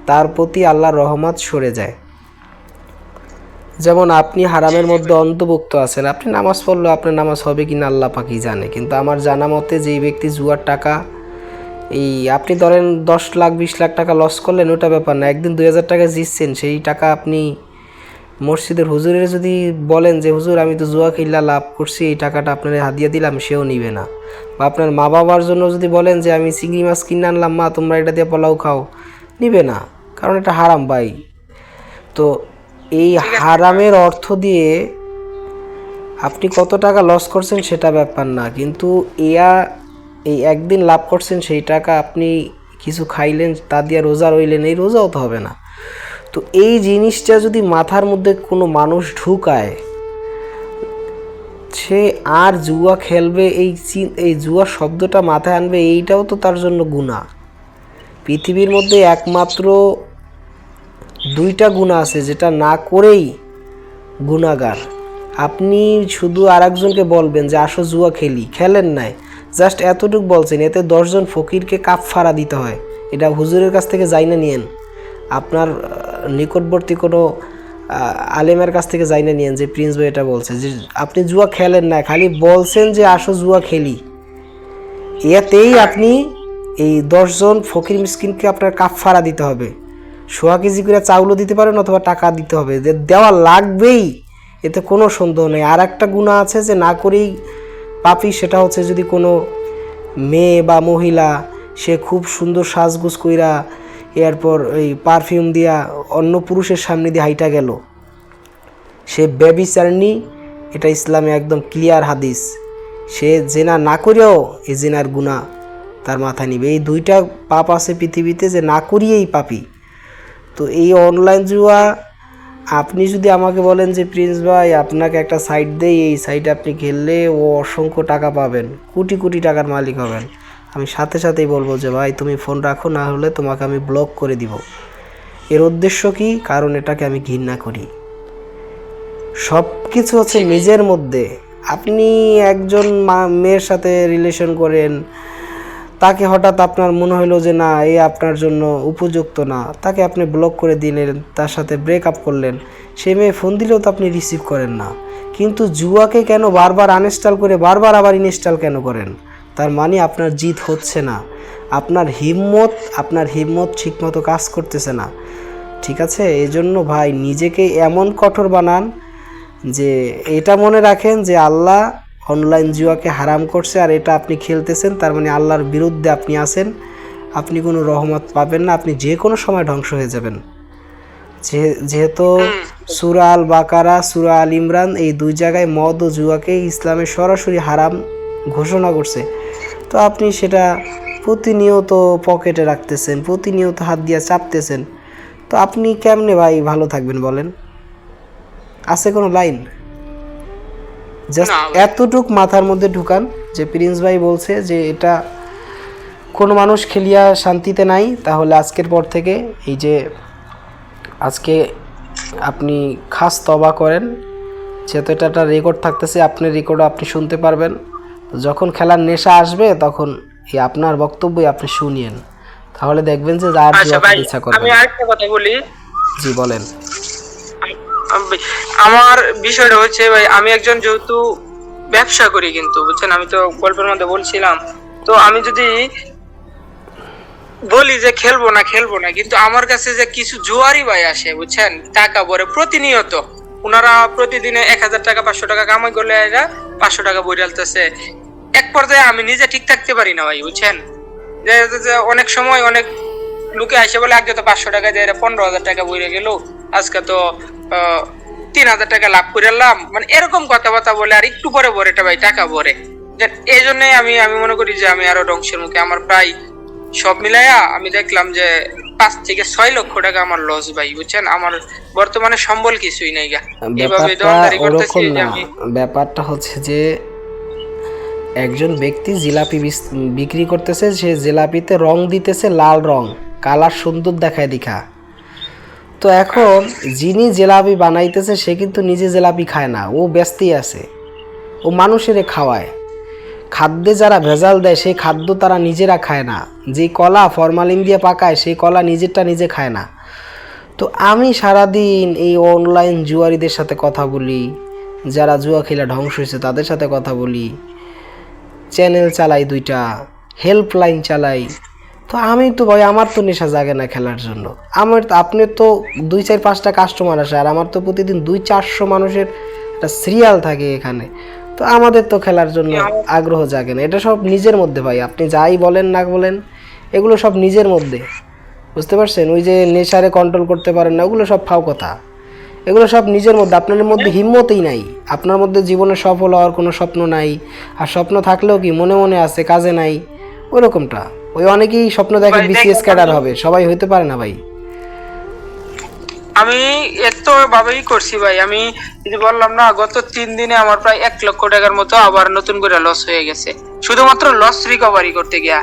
তার প্রতি আল্লাহর রহমত সরে যায়। যেমন আপনি হারামের মধ্যে অন্তর্ভুক্ত আছেন, আপনি নামাজ পড়লে আপনার নামাজ হবে কিনা আল্লাহ পাকই জানে, কিন্তু আমার জানা মতে যেই ব্যক্তি জুয়ার টাকা, এই আপনি ধরেন 10 লাখ 20 লাখ টাকা লস করলেন, ওটা ব্যাপার না, একদিন 2000 টাকা জিতছেন, সেই টাকা আপনি মসজিদের হুজুরের যদি বলেন যে হুজুর আমি তো জুয়া খেলা লাভ করছি, এই টাকাটা আপনার হাদিয়া দিলাম, সেও নিবে না। বা আপনার মা বাবার জন্য যদি বলেন যে আমি চিংড়ি মাছ কিনে আনলাম, মা তোমরা এটা দিয়ে পোলাও খাও, নিবে না, কারণ এটা হারাম ভাই। তো এই হারামের অর্থ দিয়ে আপনি কত টাকা লস করছেন সেটা ব্যাপার না, কিন্তু এই একদিন লাভ করছেন, সেই টাকা আপনি কিছু খাইলেন, তা দিয়ে রোজা রইলেন, এই রোজাও তো হবে না। তো এই জিনিসটা যদি মাথার মধ্যে কোনো মানুষ ঢুকায়, সে আর জুয়া খেলবে, এই জুয়া শব্দটা মাথায় আনবে, এইটাও তো তার জন্য গুনাহ। পৃথিবীর মধ্যে একমাত্র 2টা গুনাহ আছে যেটা না করেই গুনাহগার। আপনি শুধু আরেকজনকে বলবেন যে আসো জুয়া খেলি, খেলেন নাই, জাস্ট এতটুকু বলছেন, এতে 10 জন ফকিরকে কাফারা দিতে হয়। এটা হুজুরের কাছ থেকে যাই না নিয়েন, আপনার নিকটবর্তী কোনো আলেমের কাছ থেকে যাই না নিয়েন যে প্রিন্স ভাই এটা বলছে যে আপনি জুয়া খেলেন না, খালি বলছেন যে আসো জুয়া খেলি, এতেই আপনি এই 10 জন ফকির মিসকিনকে আপনার কাফারা দিতে হবে। সোয়া কেজি করে চাউলও দিতে পারেন অথবা টাকা দিতে হবে, যে দেওয়া লাগবেই, এতে কোনো সন্দেহ নেই। আর একটা গুনাহ আছে যে না করেই পাপি, সেটা হচ্ছে যদি কোনো মেয়ে বা মহিলা সে খুব সুন্দর সাজগুজ কইরা এরপর এই পারফিউম দিয়া অন্য পুরুষের সামনে দিয়ে হাইটা গেল, সে ব্যভিচারিণী, এটা ইসলামে একদম ক্লিয়ার হাদিস। সে জেনা না করেও এই জেনার গুনাহ তার মাথায় নিবে। এই 2টা পাপ আছে পৃথিবীতে, যে না করিয়েই পাপি। তো এই অনলাইন জুয়া, আপনি যদি আমাকে বলেন যে প্রিন্স ভাই আপনাকে একটা সাইট দেই, এই সাইটে আপনি খেললে ও অসংখ্য টাকা পাবেন, কোটি কোটি টাকার মালিক হবেন, আমি সাথে সাথেই বলবো যে ভাই তুমি ফোন রাখো, না হলে তোমাকে আমি ব্লক করে দিব। এর উদ্দেশ্য কি? কারণ এটাকে আমি ঘৃণা করি। সব কিছু হচ্ছে নিজের মধ্যে। আপনি একজন মেয়ের সাথে রিলেশন করেন, তাকে হঠাৎ আপনার মনে হলো যে না এ আপনার জন্য উপযুক্ত না, তাকে আপনি ব্লক করে দিলেন, তার সাথে ব্রেকআপ করলেন, সে মেয়ে ফোন দিলেও তো আপনি রিসিভ করেন না, কিন্তু জুয়াকে কেন বারবার আনইনস্টল করে বারবার আবার ইনস্টল কেন করেন? তার মানে আপনার জিত হচ্ছে না, আপনার হিম্মত ঠিকমতো কাজ করতেছে না, ঠিক আছে? এই জন্য ভাই নিজেকে এমন কঠোর বানান যে এটা মনে রাখেন যে আল্লাহ অনলাইন জুয়াকে হারাম করছে, আর এটা আপনি খেলতেছেন, তার মানে আল্লাহর বিরুদ্ধে আপনি আছেন, আপনি কোনো রহমত পাবেন না, আপনি যে কোনো সময় ধ্বংস হয়ে যাবেন। যেহেতু সূরা আল বাকারা, সূরা আল ইমরান এই দুই জায়গায় মদ ও জুয়াকে ইসলামে সরাসরি হারাম ঘোষণা করছে, তো আপনি সেটা প্রতিনিয়ত পকেটে রাখতেছেন, প্রতিনিয়ত হাত দিয়ে চাপতেছেন, তো আপনি কেমনে ভাই ভালো থাকবেন বলেন? আছে কোনো লাইন? জাস্ট এতটুক মাথার মধ্যে ঢুকান যে প্রিন্স ভাই বলছে যে এটা কোনো মানুষ খেলিয়া শান্তিতে নাই, তাহলে আজকের পর থেকে এই যে আজকে আপনি খাস তওবা করেন, যেহেতু এটা একটা রেকর্ড থাকতেছে, আপনার রেকর্ডও আপনি শুনতে পারবেন, যখন খেলার নেশা আসবে তখন এই আপনার বক্তব্যই আপনি শুনিয়েন, তাহলে দেখবেন যে আর জুয়া খেলতে ইচ্ছা করবে। আমি আরেকটা কথা বলি। জি বলেন। আমার বিষয়টা হচ্ছে ভাই, আমি একজন যেহেতু ব্যবসা করি, কিন্তু বুঝছেন, আমি তো গল্পের মধ্যে বলছিলাম, তো আমি যদি বলি যে খেলবো না, কিন্তু আমার কাছে যে কিছু জুয়ারি ভাই আসে, বুঝছেন, টাকা ভরে প্রতিনিয়ত, ওনারা প্রতিদিনে 1000 টাকা 500 টাকা কামাই করলে এরা 500 টাকা বই ডালতেছে। এক পর্যায়ে আমি নিজে ঠিক থাকতে পারি না ভাই, বুঝছেন, যে অনেক সময় অনেক লোকে আসে বলে আগে তো 500 টাকা দিয়ে 15,000 টাকা বইরে গেল, আজকে তো 3,000 টাকা লাভ করে এলাম, মানে এরকম কথাবার্তা বলে, আর একটু পরে এটা ভাই টাকা ভরে। এই জন্যই আমি মনে করি যে আমি আরো ধ্বংসের মুখে। আমার প্রায় সব মিলাইয়া আমি দেখলাম যে 5 থেকে 6 লক্ষ টাকা আমার লস ভাই, বুঝছেন, আমার বর্তমানে সম্বল কিছুই নাই গা, এভাবে দোকানদারি করতেছি যে আমি। ব্যাপারটা হচ্ছে যে একজন ব্যক্তি জিলাপি বিক্রি করতেছে, সে জিলাপিতে রং দিতেছে লাল রং, কালার সুন্দর দেখায় দেখা, তো এখন যিনি জিলাপি বানাইতেছে সে কিন্তু নিজে জিলাপি খায় না, ও ব্যস্তেই আছে, ও মানুষেরে খাওয়ায়। খাদ্যে যারা ভেজাল দেয় সেই খাদ্য তারা নিজেরা খায় না, যে কলা ফরমালিন দিয়ে পাকায় সেই কলা নিজেরটা নিজে খায় না। তো আমি সারাদিন এই অনলাইন জুয়ারিদের সাথে কথা বলি, যারা জুয়া খেলা ধ্বংস হয়েছে তাদের সাথে কথা বলি, চ্যানেল চালাই, 2টা হেল্পলাইন চালাই, তো আমি তো ভাই আমার তো নেশা জাগে না খেলার জন্য। আপনি তো 2-4-5টা কাস্টমার আসে, আর আমার তো প্রতিদিন 200-400 মানুষের একটা সিরিয়াল থাকে এখানে, তো আমাদের তো খেলার জন্য আগ্রহ জাগে না। এটা সব নিজের মধ্যে ভাই, আপনি যাই বলেন না বলেন, এগুলো সব নিজের মধ্যে, বুঝতে পারছেন? ওই যে নেশারে কন্ট্রোল করতে পারেন না, ওগুলো সব ফাও কথা, এগুলো সব নিজের মধ্যে। আপনার মধ্যে হিম্মতই নাই, আপনার মধ্যে জীবনে সফল হওয়ার কোনো স্বপ্ন নাই, আর স্বপ্ন থাকলেও কি মনে মনে আছে, কাজে নাই, ওইরকমটা। ওই অনেকেই স্বপ্ন দেখে বিসিএস ক্যাডার হবে, সবাই হইতে পারে না ভাই। আমি এত ভাবেই করছি ভাই, আমি যদি বললাম না, গত 3 দিনে আমার প্রায় 1 লক্ষ টাকার মতো আবার নতুন করে লস হয়ে গেছে, শুধুমাত্র লস রিকভারি করতে গিয়া।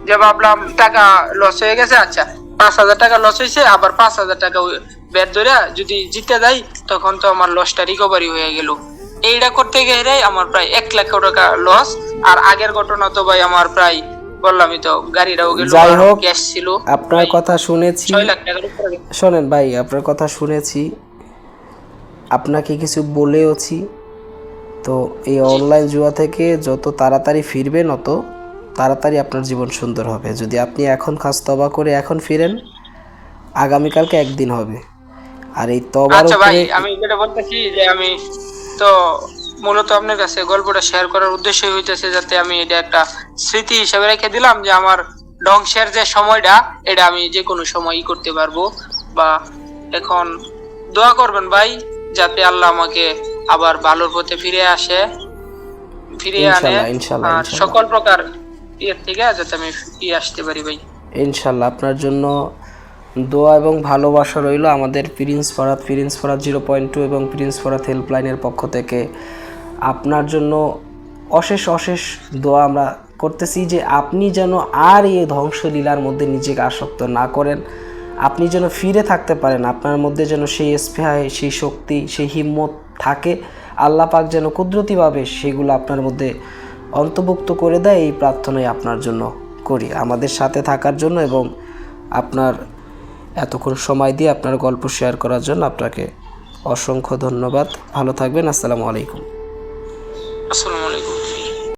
যে ভাবলাম টাকা লস হয়ে গেছে, আচ্ছা 5,000 টাকা লস হয়েছে, আবার 5,000 টাকা ব্যাট ধরে যদি জিতে যাই তখন তো আমার লসটা রিকভারি হয়ে গেল। এইটা করতে গেলে আমার প্রায় 1 লক্ষ টাকা লস। আর আগের ঘটনা তো ভাই আমার প্রায় বললামই তো, গাড়িটাও গেল, যাই হোক, ক্যাশ ছিল। আপনার কথা শুনেছি, 6 লাখ টাকার উপরে। শোনেন ভাই, আপনার কথা শুনেছি, আপনাকে কিছু বলেওছি, তো এই অনলাইন জুয়া থেকে যত তাড়াতাড়ি ফিরবেন অত তাড়াতাড়ি আপনার জীবন সুন্দর হবে। যদি আপনি এখন খাস তওবা করে এখন ফিরেন, আগামীকালকে একদিন হবে। আর এই তওবার আচ্ছা ভাই, উপরে আমি যেটা বলতেছি যে আমি তো মূলত আপনার কাছে গল্পটা শেয়ার করার উদ্দেশ্যই হইতেছে যাতে আমি এটা একটা স্মৃতি হিসেবে রেখে দিলাম, যে আমার ধ্বংসের যে সময়টা এটা আমি যে কোনো সময়ই করতে পারবো। বা এখন দোয়া করবেন ভাই, যাতে আল্লাহ আমাকে আবার ভালোর পথে ফিরে আনে, ইনশাআল্লাহ আর সকল প্রকার ইয়ের থেকে যাতে আমি ফিরে আসতে পারি ভাই। ইনশাআল্লাহ আপনার জন্য দোয়া এবং ভালোবাসা রইল আমাদের প্রিন্স ফরাদ 0.2 এবং প্রিন্স ফরাদ হেল্পলাইনের পক্ষ থেকে। আপনার জন্য অশেষ দোয়া আমরা করতেছি যে আপনি যেন আর এই ধ্বংসলীলার মধ্যে নিজেকে আসক্ত না করেন, আপনি যেন ফিরে থাকতে পারেন, আপনার মধ্যে যেন সেই স্পৃহা, সেই শক্তি, সেই হিম্মত থাকে, আল্লাহ পাক যেন কুদরতিভাবে সেগুলো আপনার মধ্যে অন্তর্ভুক্ত করে দেয়, এই প্রার্থনাই আপনার জন্য করি। আমাদের সাথে থাকার জন্য এবং আপনার এতক্ষণ সময় দিয়ে আপনার গল্প শেয়ার করার জন্য আপনাকে অসংখ্য ধন্যবাদ। ভালো থাকবেন। আসসালামু আলাইকুম। আসসালামু